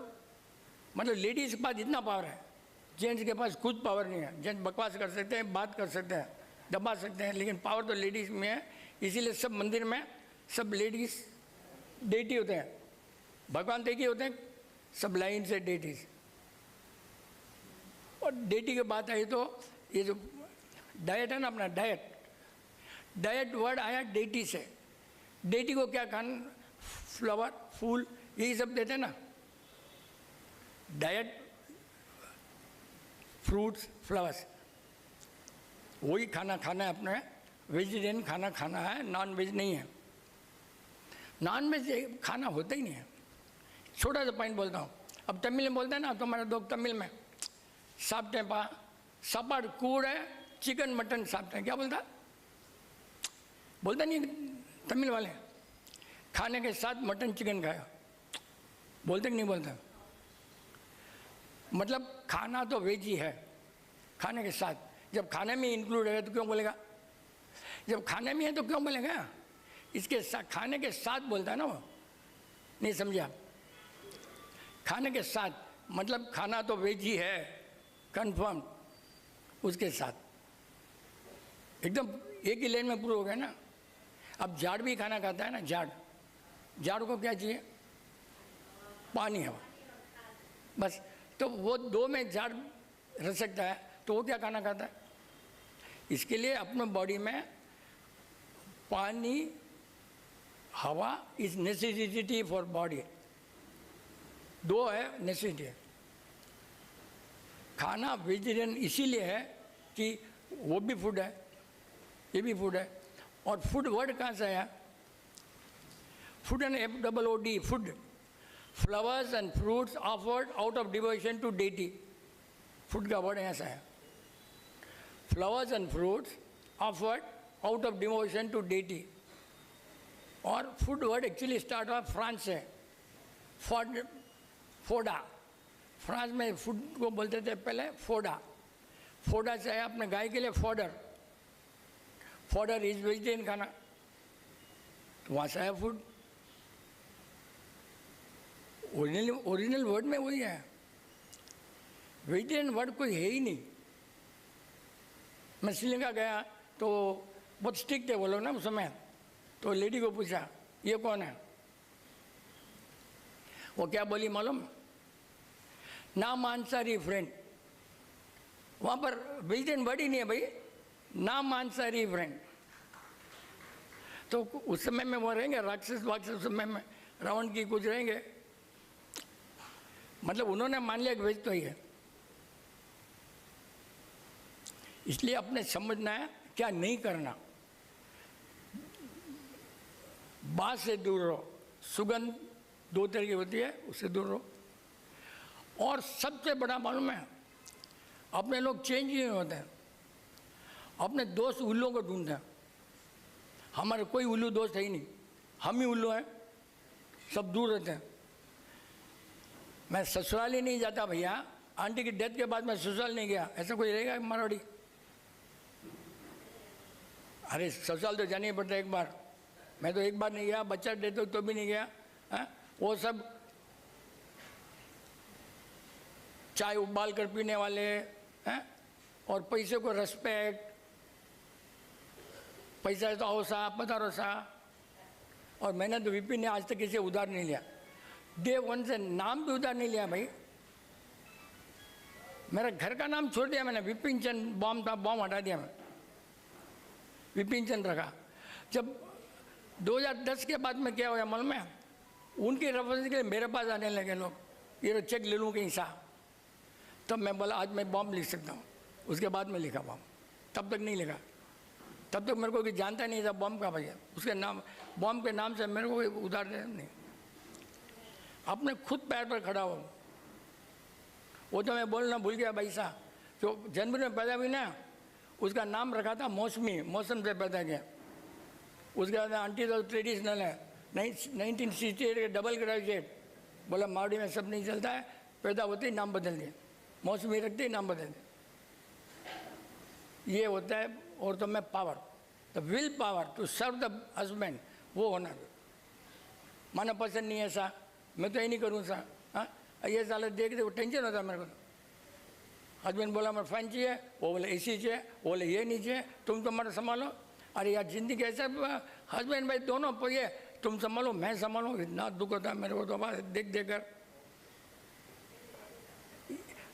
मतलब लेडीज़ के पास इतना पावर है, जेंट्स के पास कुछ पावर नहीं है। जेंट्स बकवास कर सकते हैं, बात कर सकते हैं, दबा सकते हैं, लेकिन पावर तो लेडीज़ में है। इसीलिए सब मंदिर में सब लेडीज़ डेटी होते हैं, भगवान एक ही होते हैं, सब लाइन से डेटीज। और डेटी की बात आई तो ये जो डाइट है ना अपना, डाइट वर्ड आया डेटी से। डेटी को क्या खाना, फ्लावर फूल यही सब देते हैं ना। डाइट फ्रूट्स फ्लावर्स, वही खाना खाना है अपने। वेजिटेरियन खाना खाना है, नॉन वेज नहीं है। नॉन वेज खाना होता ही नहीं है। छोटा सा पॉइंट बोलता हूँ, अब तमिल में बोलते हैं ना, तो हमारे दोस्त तमिल में साप्टेपा सपाट कूड़ है, चिकन मटन साप्टे, क्या बोलता, बोलता नहीं तमिल वाले, खाने के साथ मटन चिकन खाया, बोलते कि नहीं बोलते। मतलब खाना तो वेज ही है, खाने के साथ। जब खाने में इंक्लूड है तो क्यों बोलेगा, जब खाने में है तो क्यों बोलेगा, इसके साथ खाने के साथ बोलता है ना वो, नहीं समझे आप। खाने के साथ मतलब खाना तो वेज ही है, कंफर्म, उसके साथ एकदम एक ही लाइन में पूरा हो गया ना। अब झाड़ भी खाना खाता है ना, झाड़ को क्या चाहिए, पानी हवा, बस। तो वो दो में झाड़ रह सकता है, तो वो क्या खाना खाता है। इसके लिए अपने बॉडी में पानी हवा इज नेसेसिटी फॉर बॉडी, दो है नेसेसिटी। खाना वेजिटेरियन इसीलिए है कि वो भी फूड है, ये भी फूड है। और फूड वर्ड कहाँ से आया, food and FOOD, food, flowers and fruits offered out of devotion to deity, food का वर्ड ऐसा है। Flowers and fruits offered out of devotion to deity. और फूड वर्ड एक्चुअली स्टार्ट हुआ फ्रांस से, फोडा। फ्रांस में फूड को बोलते थे पहले फोडा, फोडा से आया अपने गाय के लिए फॉडर, फॉडर इज वेजिटेरियन खाना, तो वहाँ से आया फूड। ओरिजिनल वर्ड में वही है, वेजिटेरियन वर्ड कोई है ही नहीं। मैं श्रीलंका गया तो बहुत स्ट्रिक्ट थे वो लोग ना उस समय, तो लेडी को पूछा ये कौन है, वो क्या बोली मालूम, नाम आंसारी फ्रेंड। वहाँ पर वेजिटेरियन वर्ड ही नहीं है भाई, नाम आंसारी फ्रेंड। तो उस समय में वो रहेंगे राक्षस उस समय में रावण की कुछ रहेंगे, मतलब उन्होंने मान लिया कि वेज तो ही है। इसलिए अपने समझना है क्या नहीं करना। बात से दूर रहो, सुगंध 2 तरह की होती है, उससे दूर रहो। और सबसे बड़ा मालूम है, अपने लोग चेंज ही नहीं होते हैं, अपने दोस्त उल्लुओं को ढूंढते हैं। हमारे कोई उल्लू दोस्त है ही नहीं, हम ही उल्लू हैं, सब दूर रहते हैं। मैं ससुराल ही नहीं जाता भैया, आंटी की डेथ के बाद मैं ससुराल नहीं गया, ऐसा कोई रहेगा मारवाड़ी। अरे ससुराल तो जाना ही पड़ता है एक बार, मैं तो एक बार नहीं गया, बच्चा डेथ तो भी नहीं गया है? वो सब चाय उबाल कर पीने वाले हैं, और पैसे को रेस्पेक्ट, पैसा है तो आओ सा, पधारो सा। और मैंने तो विपिन ने आज तक किसी उधार नहीं लिया, डे वन से नाम भी उधार नहीं लिया भाई। मेरा घर का नाम छोड़ दिया मैंने, विपिन चंद बॉम्ब था, बॉम्ब हटा दिया मैं, विपिन चंद रखा। जब 2010 के बाद में क्या हुआ मालूम है, उनकी रेफरेंस के लिए मेरे पास आने लगे लोग, ये चेक ले लूँ कहीं सा। तब मैं बोला आज मैं बॉम्ब लिख सकता हूँ, उसके बाद में लिखा बॉम्ब, तब तक नहीं लिखा। तब तक मेरे को कोई जानता नहीं था बॉम्ब का भैया, उसके नाम बॉम्ब के नाम से मेरे को कोई उधार दे नहीं। अपने खुद पैर पर खड़ा हो, वो तो मैं बोलना भूल गया भाई साहब। जो जनवरी में पैदा हुई ना, उसका नाम रखा था मौसमी, मौसम से पैदा किया। उसके बाद आंटी तो ट्रेडिशनल है, 1968 के डबल ग्रेजुएट, बोला मावड़ी में सब नहीं चलता है, पैदा होते ही नाम बदल दिया, मौसमी रखते ही नाम बदल दिया। ये होता है औरतों में power, the will power to serve the husband, वो होना। माना पसंद नहीं है सा, मैं तो ये नहीं करूँ सा, हाँ ये साल देख दे, वो टेंशन होता है मेरे को। हस्बैंड बोला मेरे फैन चाहिए, वो बोले एसी चाहिए, वो बोले ये नहीं चाहिए, तुम तो मर संभालो। अरे यार जिंदगी ऐसा, हस्बैंड भाई दोनों ये तुम संभालो मैं संभालूँ, इतना दुख होता है मेरे को तो बात देख देख कर।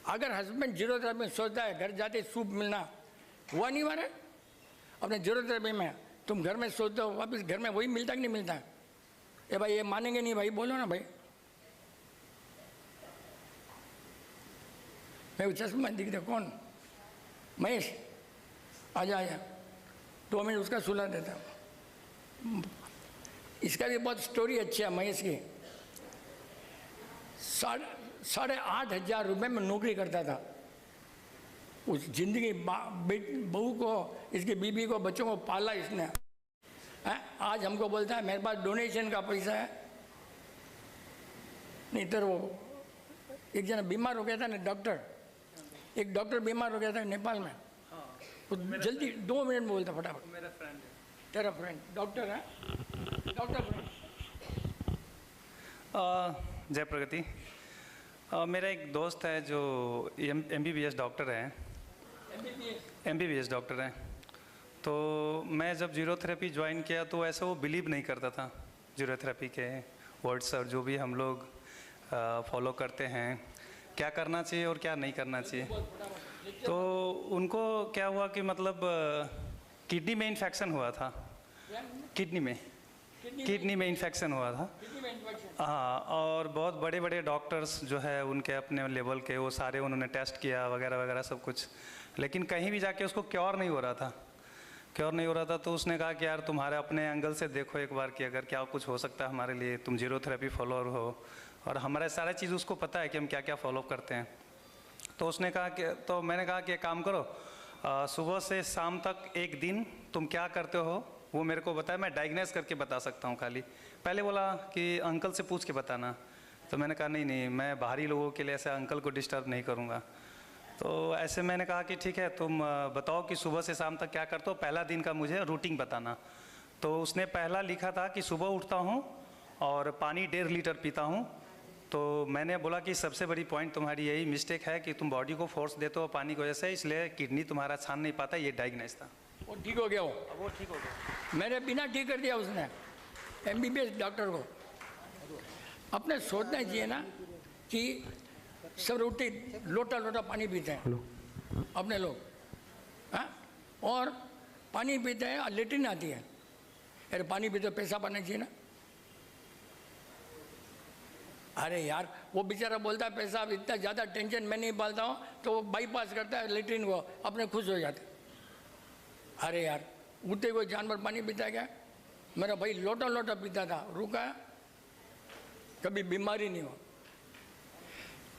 अगर हस्बैंड जीरो थेरेपी में सोचता है घर जाते सूप मिलना, हुआ नहीं मारे अपने जीरो थेरेपी में, तुम घर में सोचते हो वापस घर में वही मिलता कि नहीं मिलता? ये भाई ये मानेंगे नहीं भाई, बोलो ना भाई। मैं चश्मा दिख रहा, कौन? महेश, आजा आजा, 2 मिनट उसका सुला देता हूँ। इसका भी बहुत स्टोरी अच्छी है महेश की। 8,500 रुपये में नौकरी करता था। उस जिंदगी बहू को, इसकी बीबी को, बच्चों को पाला इसने। आज हमको बोलता है मेरे पास डोनेशन का पैसा है। नहीं तो वो एक जना बीमार हो गया था ना, डॉक्टर, एक डॉक्टर बीमार हो गया था नेपाल में, तो जल्दी 2 मिनट में बोलता फटाफट। मेरा फ्रेंड है, तेरा फ्रेंड डॉक्टर है, डॉक्टर फ्रेंड। जय प्रगति। मेरा एक दोस्त है जो MBBS डॉक्टर है, MBBS डॉक्टर है। तो मैं जब जीरो थेरेपी ज्वाइन किया तो ऐसे वो बिलीव नहीं करता था जीरो थेरेपी के वर्ड्स और जो भी हम लोग फॉलो करते हैं, क्या करना चाहिए और क्या नहीं करना चाहिए। तो उनको क्या हुआ कि मतलब किडनी में इन्फेक्शन हुआ था, किडनी में इन्फेक्शन हुआ था। हाँ, और बहुत बड़े बड़े डॉक्टर्स जो है उनके अपने लेवल के, वो सारे उन्होंने टेस्ट किया वगैरह वगैरह सब कुछ, लेकिन कहीं भी जाके उसको क्योर नहीं हो रहा था। तो उसने कहा कि यार तुम्हारे अपने एंगल से देखो एक बार कि अगर क्या कुछ हो सकता है हमारे लिए, तुम जीरो थेरेपी फॉलोअर हो और हमारा सारा चीज़ उसको पता है कि हम क्या क्या फॉलो करते हैं। तो उसने कहा कि, तो मैंने कहा कि एक काम करो, सुबह से शाम तक एक दिन तुम क्या करते हो वो मेरे को बताया, मैं डायग्नोस करके बता सकता हूँ खाली। पहले बोला कि अंकल से पूछ के बताना, तो मैंने कहा नहीं मैं बाहरी लोगों के लिए ऐसे अंकल को डिस्टर्ब नहीं करूँगा। तो ऐसे मैंने कहा कि ठीक है तुम बताओ कि सुबह से शाम तक क्या करते हो, पहला दिन का मुझे रूटीन बताना। तो उसने पहला लिखा था कि सुबह उठता हूँ और पानी 1.5 लीटर पीता हूँ। तो मैंने बोला कि सबसे बड़ी पॉइंट तुम्हारी यही मिस्टेक है कि तुम बॉडी को फोर्स देते हो पानी की वजह से, इसलिए किडनी तुम्हारा छान नहीं पाता। ये डायग्नोस था। वो ठीक हो गया, वो ठीक हो गया, मेरे बिना ठीक कर दिया उसने, MBBS डॉक्टर को। अपने सोचना चाहिए ना कि सब रोटी लोटा लोटा पानी पीते हैं अपने लोग, हाँ, और पानी पीते हैं और लेटरिन आती है। अरे पानी पीते पेशाब आना चाहिए ना। अरे यार वो बेचारा बोलता है पेशाब इतना ज़्यादा टेंशन मैं नहीं पालता हूँ, तो वो बाईपास करता है लेटरिन को, अपने खुश हो जाते। अरे यार उठते कोई जानवर पानी पीता है क्या? मेरा भाई लोटा लोटा पीता था, रुका, कभी बीमारी नहीं हो।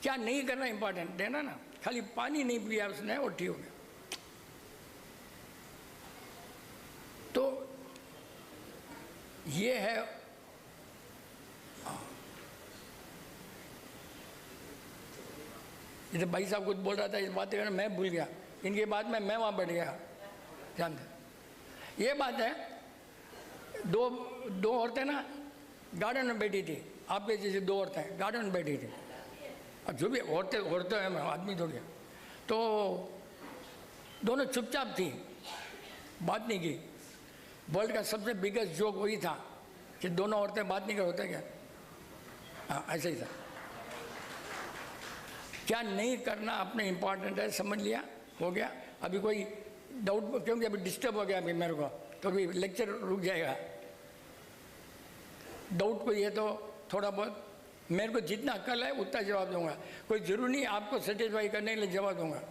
क्या नहीं करना इंपॉर्टेंट है ना, खाली पानी नहीं पिया उसने और ठीक हो गया। तो ये है, जैसे भाई साहब कुछ बोल रहा था, इस बात करना मैं भूल गया, इनके बाद में मैं वहाँ बैठ गया। जानते ये बात है, दो औरतें ना गार्डन में बैठी थी, आपके जैसे 2 औरतें गार्डन में बैठी थी। और जो भी औरतें औरतें हैं, आदमी थोड़ी है। तो दोनों चुपचाप थी, बात नहीं की। वर्ल्ड का सबसे बिगेस्ट जोक वही था कि दोनों औरतें बात नहीं कर होते क्या। हाँ, ऐसा ही था। क्या नहीं करना अपने इम्पॉर्टेंट है, समझ लिया, हो गया। अभी कोई डाउट, क्योंकि अभी डिस्टर्ब हो गया अभी मेरे को, तो अभी लेक्चर रुक जाएगा। डाउट कोई है तो थोड़ा बहुत, मेरे को जितना अक्ल है उतना जवाब दूंगा। कोई जरूरी नहीं आपको सेटिस्फाई करने के लिए जवाब दूंगा।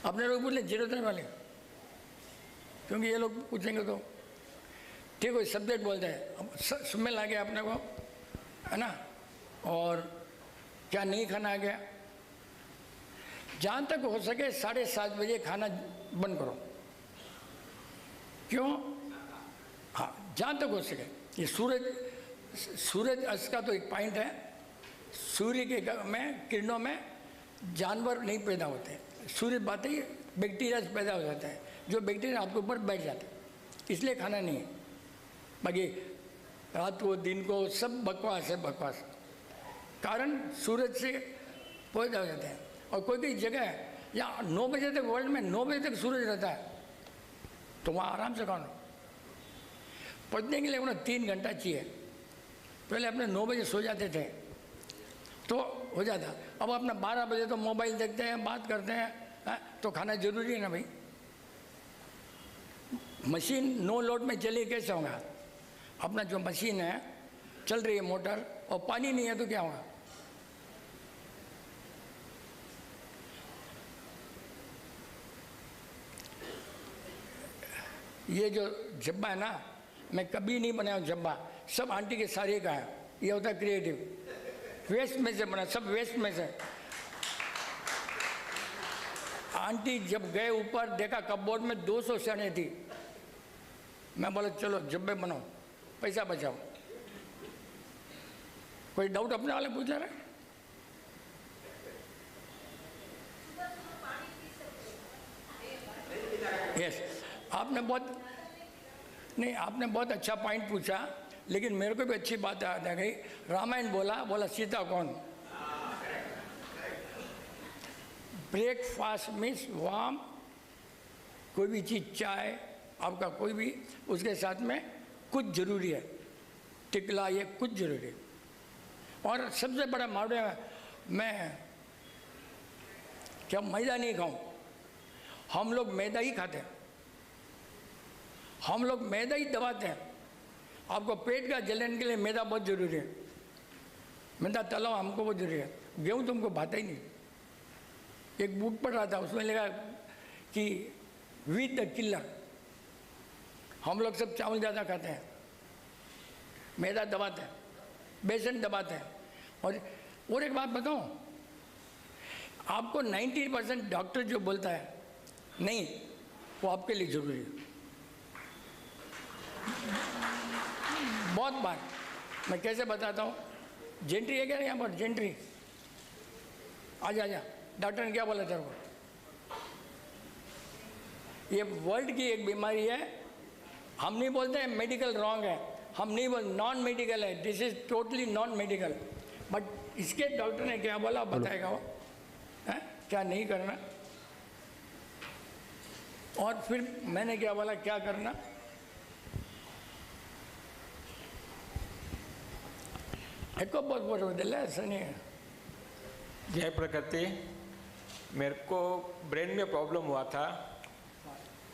अपने लोग बोले 03 वाले, क्योंकि ये लोग पूछेंगे तो ठीक है, सब्जेक्ट बोलते हैं। अब स्मेल आ गया अपने को, है ना, और क्या नहीं खाना आ गया। जहाँ तक हो सके 7:30 बजे खाना बंद करो। क्यों? हाँ, जहाँ तक हो सके। ये सूरज अस्त का तो एक पॉइंट है, सूर्य के में किरणों में जानवर नहीं पैदा होते। सूर्य बातें ही बैक्टीरिया पैदा हो जाता है, जो बैक्टीरिया आपके ऊपर बैठ जाते हैं, इसलिए खाना नहीं है। बाकी रात को दिन को सब बकवास है, बकवास। कारण सूरज से पैदा हो जाते हैं। और कोई कोई जगह है या 9 बजे तक, वर्ल्ड में 9 बजे तक सूरज रहता है, तो वहाँ आराम से खाना। पढ़ने के लिए उन्हें 3 घंटा चाहिए। पहले अपने 9 बजे सो जाते थे तो हो जाता। अब अपना 12 बजे तो मोबाइल देखते हैं, बात करते हैं, तो खाना जरूरी है ना भाई। मशीन नो लोड में चली कैसे होगा? अपना जो मशीन है चल रही है मोटर, और पानी नहीं है तो क्या होगा? ये जो जब्बा है ना, मैं कभी नहीं बनाया हूँ जब्बा, सब आंटी के सारे का है। ये होता है क्रिएटिव, वेस्ट में से बना, सब वेस्ट में से। आंटी जब गए ऊपर, देखा कपबोर्ड में 200 चने थी। मैं बोला चलो जब्बे बनाओ, पैसा बचाओ। कोई डाउट अपने वाले पूछ रहे? यस, आपने बहुत अच्छा पॉइंट पूछा, लेकिन मेरे को भी अच्छी बात याद आ गई। रामायण बोला सीता कौन? ब्रेकफास्ट मीन्स वार्म, कोई भी चीज़, चाय आपका कोई भी, उसके साथ में कुछ जरूरी है, टिकला, ये कुछ जरूरी है। और सबसे बड़ा मामला है, मैं क्या मैदा नहीं खाऊं? हम लोग मैदा ही खाते हैं, हम लोग मैदा ही दबाते हैं। आपको पेट का जलन के लिए मैदा बहुत जरूरी है। मैदा तला हमको बहुत जरूरी है। गेहूँ तुमको भाता ही नहीं। एक बुक पढ़ रहा था, उसमें लिखा कि विद द किलर। हम लोग सब चावल ज़्यादा खाते हैं, मैदा दबाते हैं, बेसन दबाते हैं। और एक बात बताऊं, आपको 90% डॉक्टर जो बोलता है नहीं, वो आपके लिए जरूरी है। बहुत बार मैं कैसे बताता हूँ, जेंट्री है क्या यहाँ पर? जेंट्री आजा, डॉक्टर ने क्या बोला तेरे को? ये वर्ल्ड की एक बीमारी है। हम नहीं बोलते हैं मेडिकल रॉन्ग है, हम नहीं बोल, नॉन मेडिकल है, this is totally non medical. But इसके डॉक्टर ने क्या बोला बताएगा वो, है क्या नहीं करना। और फिर मैंने क्या बोला क्या करना। एक बहुत दिल है, ऐसा नहीं है। जय प्रकृति। मेरे को ब्रेन में प्रॉब्लम हुआ था,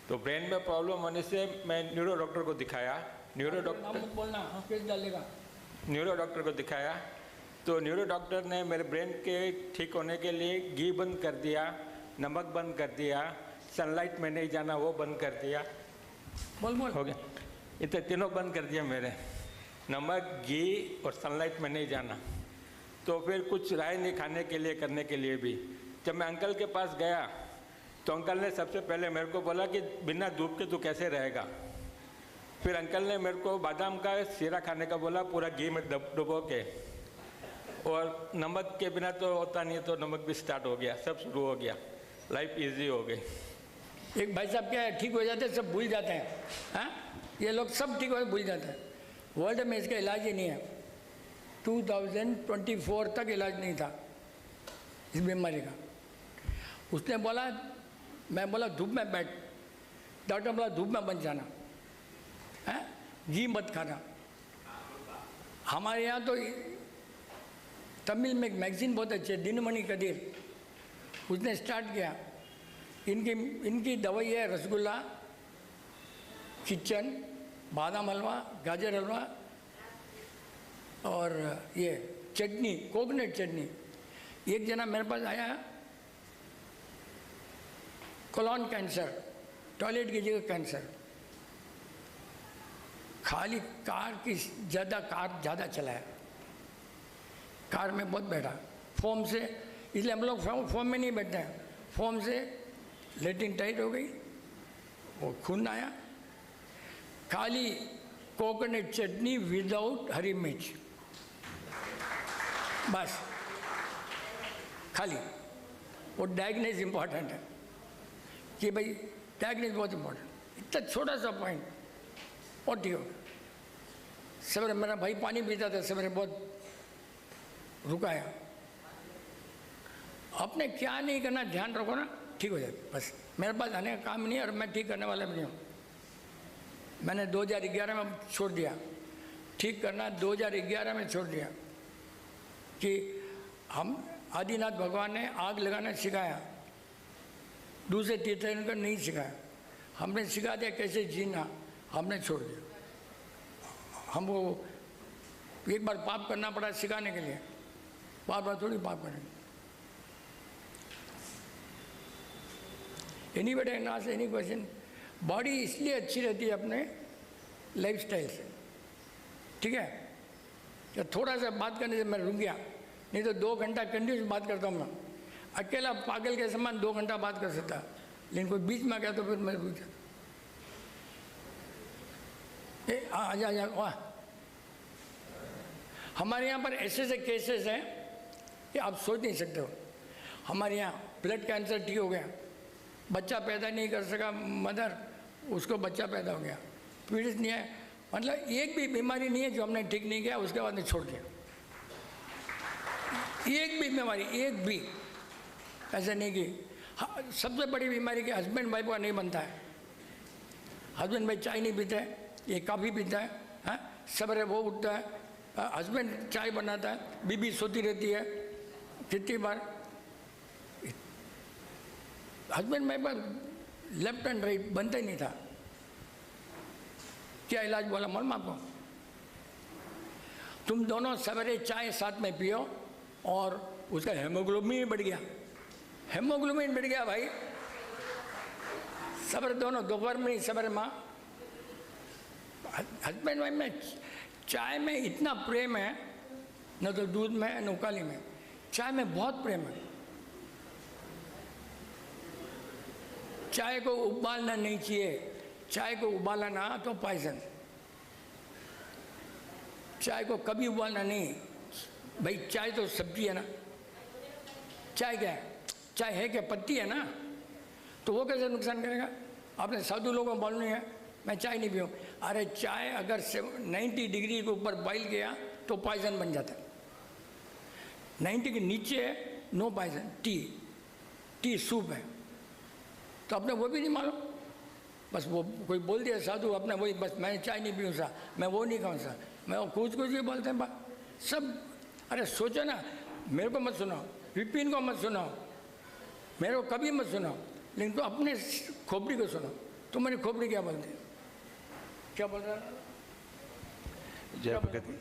तो ब्रेन में प्रॉब्लम होने से मैं न्यूरो डॉक्टर को दिखाया। न्यूरो डॉक्टर को दिखाया तो न्यूरो डॉक्टर ने मेरे ब्रेन के ठीक होने के लिए घी बंद कर दिया, नमक बंद कर दिया, सनलाइट में नहीं जाना वो बंद कर दिया। बोल हो गया, इतने तीनों बंद कर दिया मेरे, नमक, घी और सनलाइट में नहीं जाना। तो फिर कुछ राय नहीं खाने के लिए, करने के लिए भी। जब मैं अंकल के पास गया तो अंकल ने सबसे पहले मेरे को बोला कि बिना धूप के तू कैसे रहेगा। फिर अंकल ने मेरे को बादाम का शीरा खाने का बोला, पूरा घी में डुबो के, और नमक के बिना तो होता नहीं है, तो नमक भी स्टार्ट हो गया, सब शुरू हो गया, लाइफ इजी हो गई। एक भाई साहब क्या है, ठीक हो जाते हैं, सब भूल जाते हैं। हाँ, ये लोग सब ठीक हो भूल जाते हैं। वर्ल्ड में इसका इलाज ही नहीं है। 2024 तक इलाज नहीं था इस बीमारी का। उसने बोला, मैं बोला धूप में बैठ, डॉक्टर बोला धूप में बच जाना है, घी मत खाना। हमारे यहाँ तो तमिल में एक मैगजीन बहुत अच्छी है, दिनमणि कदीर, उसने स्टार्ट किया। इनकी दवाई है रसगुल्ला, किचन, बादाम हलवा, गाजर हलवा और ये चटनी, कोकोनट चटनी। एक जना मेरे पास आया, कोलोन कैंसर, टॉयलेट की जगह कैंसर, खाली कार ज़्यादा चलाया, कार में बहुत बैठा फोम से, इसलिए हम लोग फोम में नहीं बैठते हैं। फोम से लेटिन टाइट हो गई, वो खून आया। खाली कोकोनट चटनी विदाउट हरी मिर्च, बस खाली। वो डायग्नोस इम्पॉर्टेंट है कि भाई डायग्नोस बहुत इम्पोर्टेंट। इतना छोटा सा पॉइंट और ठीक हो। सवेरे मेरा भाई पानी पीता था, सवेरे बहुत रुकाया। अपने क्या नहीं करना, ध्यान रखो ना, ठीक हो जाए। बस मेरे पास आने का काम नहीं है और मैं ठीक करने वाला भी नहीं हूँ। मैंने 2011 में छोड़ दिया, ठीक करना 2011 में छोड़ दिया कि हम आदिनाथ भगवान ने आग लगाना सिखाया, दूसरे तीर्थंकर नहीं सिखाया। हमने सिखा दिया कैसे जीना, हमने छोड़ दिया। हमको एक बार पाप करना पड़ा सिखाने के लिए, बार थोड़ी पाप करेंगे। Anybody can ask any question. Body इसलिए अच्छी रहती है अपने लाइफस्टाइल से, ठीक है। तो थोड़ा सा बात करने से मैं रुक गया, नहीं तो 2 घंटा कंटिन्यूस बात करता हूँ मैं। अकेला पागल के समान 2 घंटा बात कर सकता, लेकिन कोई बीच में आ गया तो फिर मैं रुक जाता। आजा वाह। हमारे यहाँ पर ऐसे ऐसे केसेस हैं कि आप सोच नहीं सकते हो। हमारे यहाँ ब्लड कैंसर ठीक हो गया, बच्चा पैदा नहीं कर सका मदर, उसको बच्चा पैदा हो गया। पीड़ित नहीं है, मतलब एक भी बीमारी नहीं है जो हमने ठीक नहीं किया उसके बाद छोड़ दिया। एक भी बीमारी, एक भी ऐसा नहीं की। सबसे बड़ी बीमारी कि हस्बैंड वाइफ का नहीं बनता है। हस्बैंड भाई चाय नहीं पीते हैं, ये कॉफ़ी पीता है, हाँ सवेरे वो उठता है, हस्बैंड चाय बनाता है, बीबी सोती रहती है। कितनी बार हस्बैंड वाइफ का लेफ्ट एंड राइट बनता ही नहीं था। क्या इलाज बोला मालूम आपको? तुम दोनों सवेरे चाय साथ में पियो और उसका हेमोग्लोबिन बढ़ गया। हेमोग्लोबिन बढ़ गया भाई, सवेरे दोनों, दोपहर में नहीं सवेरे माँ। हस्बैंड वाइफ में चाय में इतना प्रेम है, न तो दूध में न उकाली में, चाय में बहुत प्रेम है। चाय को उबालना नहीं चाहिए, चाय को उबाला ना तो पॉइजन। चाय को कभी उबालना नहीं भाई। चाय तो सब्जी है ना, चाय क्या है? चाय है क्या? पत्ती है ना, तो वो कैसे नुकसान करेगा? आपने साधु लोगों को मालूम नहीं है, मैं चाय नहीं पीऊँ। अरे चाय अगर 90 डिग्री के ऊपर बॉइल किया तो पॉइजन बन जाता है। 90 के नीचे नो पॉइजन। टी सूप है, तो आपने वो भी नहीं मालूम। बस वो कोई बोल दिया साधु अपने वही, बस मैं चाय नहीं पीऊँ सा, मैं वो नहीं खाऊँ सा, मैं वो कुछ भी बोलते हैं बात सब। अरे सोचो ना, मेरे को मत सुनाओ, विपिन को मत सुनाओ, मेरे को कभी मत सुनाओ, लेकिन तो अपने खोपड़ी को सुनो। तुम्हारी खोपड़ी क्या बोलते हैं? क्या बोल रहा है? जय प्रगति।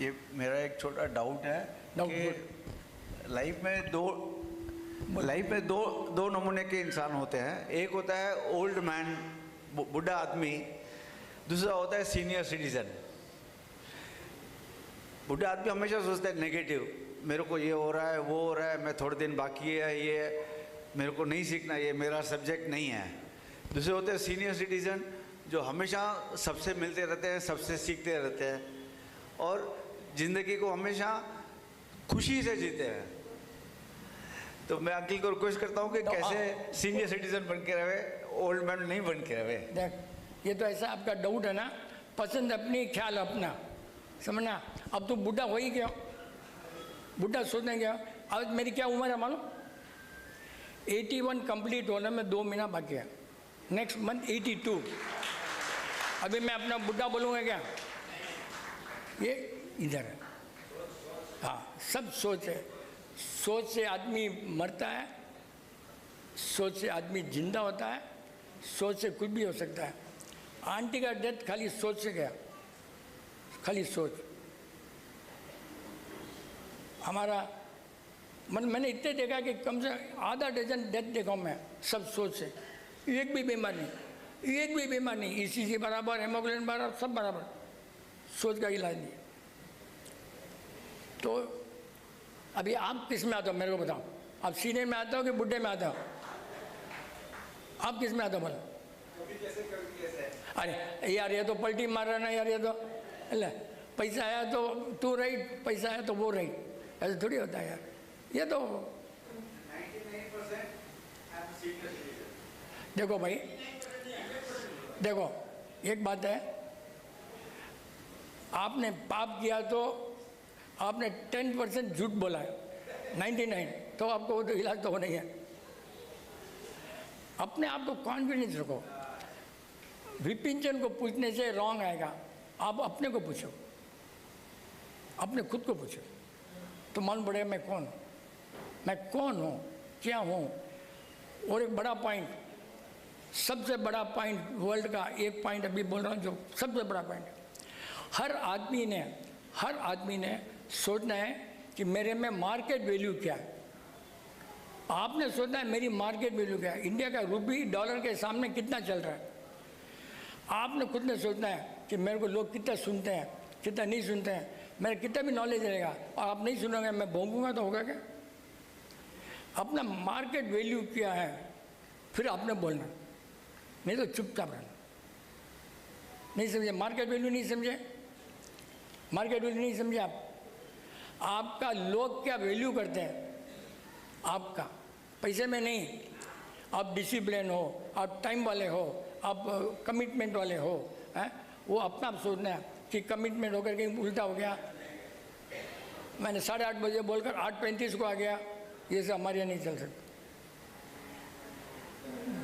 ये मेरा एक छोटा डाउट है कि लाइफ में दो नमूने के इंसान होते हैं। एक होता है ओल्ड मैन, बूढ़ा आदमी, दूसरा होता है सीनियर सिटीजन। बूढ़ा आदमी हमेशा सोचता है नेगेटिव, मेरे को ये हो रहा है, वो हो रहा है, मैं थोड़े दिन बाकी है, ये मेरे को नहीं सीखना, ये मेरा सब्जेक्ट नहीं है। दूसरे होते हैं सीनियर सिटीजन, जो हमेशा सबसे मिलते रहते हैं, सबसे सीखते रहते हैं और ज़िंदगी को हमेशा खुशी से जीते हैं। तो मैं अंकल को रिक्वेस्ट करता हूँ कि कैसे सीनियर सिटीजन बन के रहे, ओल्ड मैन नहीं बन के रहे। देख, ये तो ऐसा आपका डाउट है ना, पसंद अपनी, ख्याल अपना। समझना। अब तो बुढ़ा हो ही गया, बुढ़ा सोचने गया। अब मेरी क्या उम्र है मालूम? 81 कंप्लीट होने में 2 महीना बाकी है। Next month 82। अभी मैं अपना बुढ़ा बोलूँगा क्या? ये इधर है। हाँ, सब सोच है। सोच से आदमी मरता है, सोच से आदमी जिंदा होता है, सोच से कुछ भी हो सकता है। आंटी का डेथ खाली सोच से गया, खाली सोच। हमारा मैंने इतने देखा कि कम से आधा डजन डेथ देखा मैं, सब सोच से। एक भी बीमार नहीं, एक भी बीमार नहीं, ईसीजी बराबर, हेमोग्लोबिन बराबर, सब बराबर, सोच का इलाज नहीं। तो अभी आप किस में आते हो मेरे को बताओ? आप सीनियर में आते हो कि बुढ़े में आते हो? आप किस में आते हो बोलो? अरे यार ये तो पलटी मार रहा ना यार, ये तो ले पैसा आया तो तू रही, पैसा आया तो वो रही, ऐसे थोड़ी होता है यार। ये तो 99% देखो भाई, देखो एक बात है, आपने पाप किया तो आपने 10% झूठ बोला है, 99 तो आपको वो तो इलाज तो होना ही है। अपने आप को कॉन्फिडेंस रखो। विपिन चंद को पूछने से रॉन्ग आएगा, आप अपने को पूछो, अपने खुद को पूछो तो मालूम पड़ेगा मैं कौन हूँ, मैं कौन हूँ, क्या हूँ। और एक बड़ा पॉइंट, सबसे बड़ा पॉइंट वर्ल्ड का एक पॉइंट अभी बोल रहा हूँ जो सबसे बड़ा पॉइंट है, हर आदमी ने सोचना है कि मेरे में मार्केट वैल्यू क्या है। आपने सोचना है मेरी मार्केट वैल्यू क्या है, इंडिया का रुपी डॉलर के सामने कितना चल रहा है। आपने खुद ने सोचना है कि मेरे को लोग कितना सुनते हैं, कितना नहीं सुनते हैं, मेरा कितना भी नॉलेज रहेगा और आप नहीं सुनोगे, मैं भोंकूंगा तो होगा क्या? अपना मार्केट वैल्यू क्या है फिर आपने बोलना, नहीं तो चुपचाप रहना। नहीं समझे? मार्केट वैल्यू नहीं समझे? मार्केट वैल्यू नहीं समझे आप? आपका लोग क्या वैल्यू करते हैं आपका, पैसे में नहीं। आप डिसिप्लिन हो, आप टाइम वाले हो, आप कमिटमेंट वाले हो, हैं? वो अपना आप सोचना है कि कमिटमेंट होकर कहीं उल्टा हो गया, मैंने 8:30 बजे बोलकर 8:35 को आ गया, ये सब हमारे यहाँ नहीं चल सकता।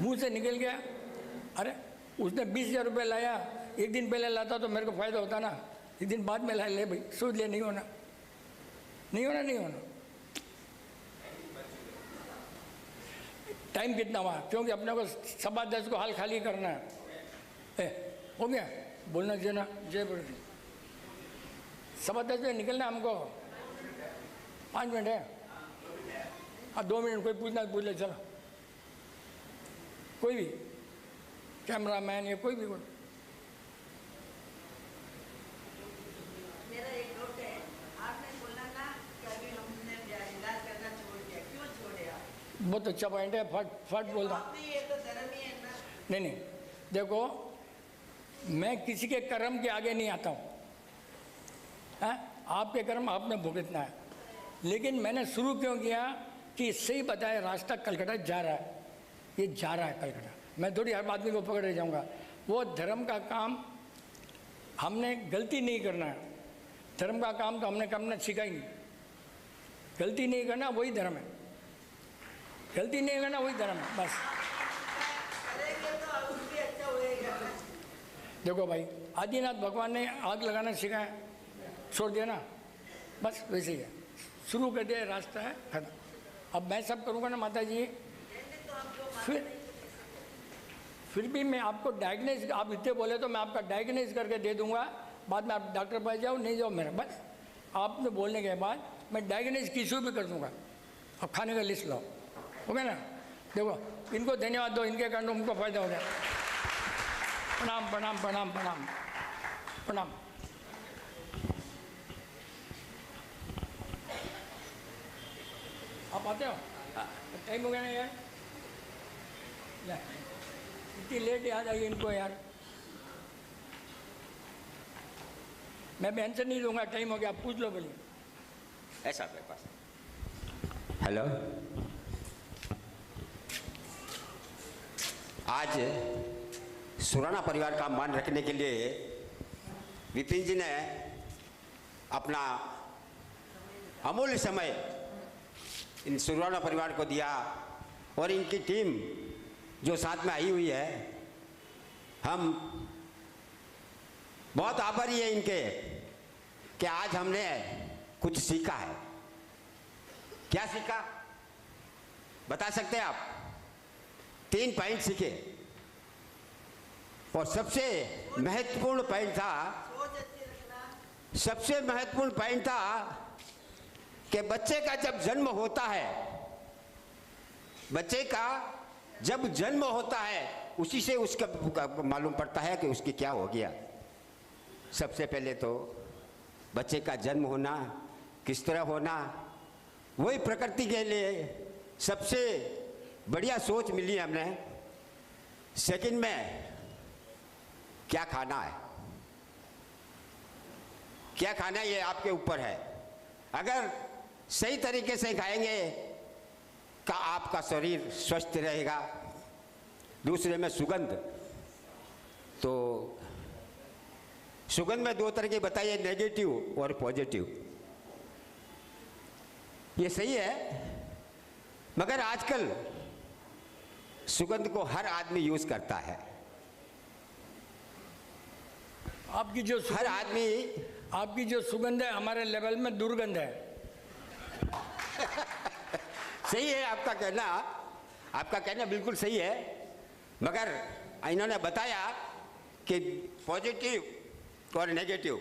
मुंह से निकल गया, अरे उसने 20,000 रुपये लाया, एक दिन पहले लाता तो मेरे को फ़ायदा होता ना, एक दिन बाद में ला ले भाई, सोच ले, नहीं होना, नहीं होना, नहीं होना। टाइम कितना हुआ? क्योंकि अपने को 10:15 को हाल खाली करना है। हो गया बोलना चाहिए ना, जय बोल। 10:15 में निकलना हमको, 5 मिनट है। हाँ 2 मिनट, कोई पूछना पूछ ले, चलो कोई भी कैमरा मैन या कोई भी। मेरा एक डाउट है, आपने बोला ना कि अभी हमने इलाज करना छोड़ दिया, क्यों छोड़े आप? बहुत अच्छा पॉइंट है, फट बोल रहा हूँ। आपने ये तो धर्म ही है ना। नहीं, देखो मैं किसी के कर्म के आगे नहीं आता हूँ, हाँ? आपके कर्म आपने भुगतना है। लेकिन मैंने शुरू क्यों किया कि सही बताया, रास्ता कलकत्ता जा रहा है, ये जा रहा है कलकत्ता। मैं थोड़ी हर आदमी को पकड़ रह जाऊँगा। वो धर्म का काम हमने गलती नहीं करना है, धर्म का काम तो हमने करना सीखा ही नहीं। गलती नहीं करना वही धर्म है, गलती नहीं करना वही धर्म है, बस। करेंगे तो और भी अच्छा होएगा। देखो भाई, आदिनाथ भगवान ने आग लगाना सिखाया, छोड़ दिया ना, बस वैसे ही है। शुरू कर दिया, रास्ता है खत्म। अब मैं सब करूँगा ना माता जी, फिर भी मैं आपको डायग्नोज, आप इतने बोले तो मैं आपका डायग्नोज करके दे दूंगा। बाद में आप डॉक्टर पास जाओ, नहीं जाओ मेरा, बस आपने बोलने के बाद मैं डायग्नोज किसी भी कर दूंगा। अब खाने का लिस्ट लाओ, हो गया ना? देखो इनको धन्यवाद दो, इनके कारण उनको फायदा हो गया। प्रणाम प्रणाम प्रणाम प्रणाम प्रणाम। आप आते हो? टाइम हो गया ना यार, इतनी लेट याद आई इनको यार। मैं भी आंसर नहीं दूंगा, टाइम हो गया, आप पूछ लो बोलिए। ऐसा मेरे पास। हेलो, आज सुराना परिवार का मान रखने के लिए विपिन जी ने अपना अमूल्य समय इन सुरवाना परिवार को दिया और इनकी टीम जो साथ में आई हुई है, हम बहुत आभारी है इनके कि आज हमने कुछ सीखा है। क्या सीखा बता सकते हैं आप? 3 पॉइंट सीखे और सबसे महत्वपूर्ण पॉइंट था, सबसे महत्वपूर्ण पॉइंट था कि बच्चे का जब जन्म होता है, बच्चे का जब जन्म होता है उसी से उसका मालूम पड़ता है कि उसकी क्या हो गया। सबसे पहले तो बच्चे का जन्म होना, किस तरह होना, वही प्रकृति के लिए सबसे बढ़िया सोच मिली हमने। सेकंड में क्या खाना है, क्या खाना है ये आपके ऊपर है। अगर सही तरीके से खाएंगे का आपका शरीर स्वस्थ रहेगा। दूसरे में सुगंध, तो सुगंध में 2 तरह की बताइए, नेगेटिव और पॉजिटिव। ये सही है, मगर आजकल सुगंध को हर आदमी यूज करता है। आपकी जो हर आदमी, आपकी जो सुगंध है हमारे लेवल में दुर्गंध है। सही है आपका कहना, आपका कहना बिल्कुल सही है, मगर इन्होंने बताया कि पॉजिटिव और नेगेटिव।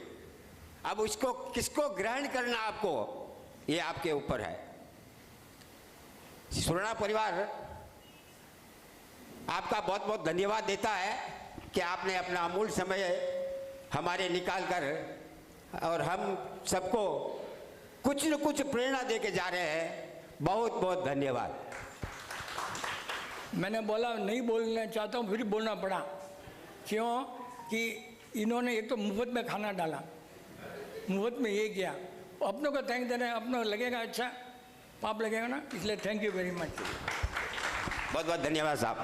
अब उसको किसको ग्रहण करना आपको, ये आपके ऊपर है। सुरना परिवार आपका बहुत बहुत धन्यवाद देता है कि आपने अपना अमूल्य समय हमारे निकाल कर और हम सबको कुछ न कुछ प्रेरणा दे के जा रहे हैं। बहुत बहुत धन्यवाद। मैंने बोला नहीं बोलना चाहता हूँ, फिर बोलना पड़ा। क्यों कि इन्होंने एक तो मुफ्त में खाना डाला, मुफ्त में ये किया, अपनों को थैंक देना है, अपनों लगेगा अच्छा, पाप लगेगा ना, इसलिए थैंक यू वेरी मच। बहुत बहुत धन्यवाद साहब।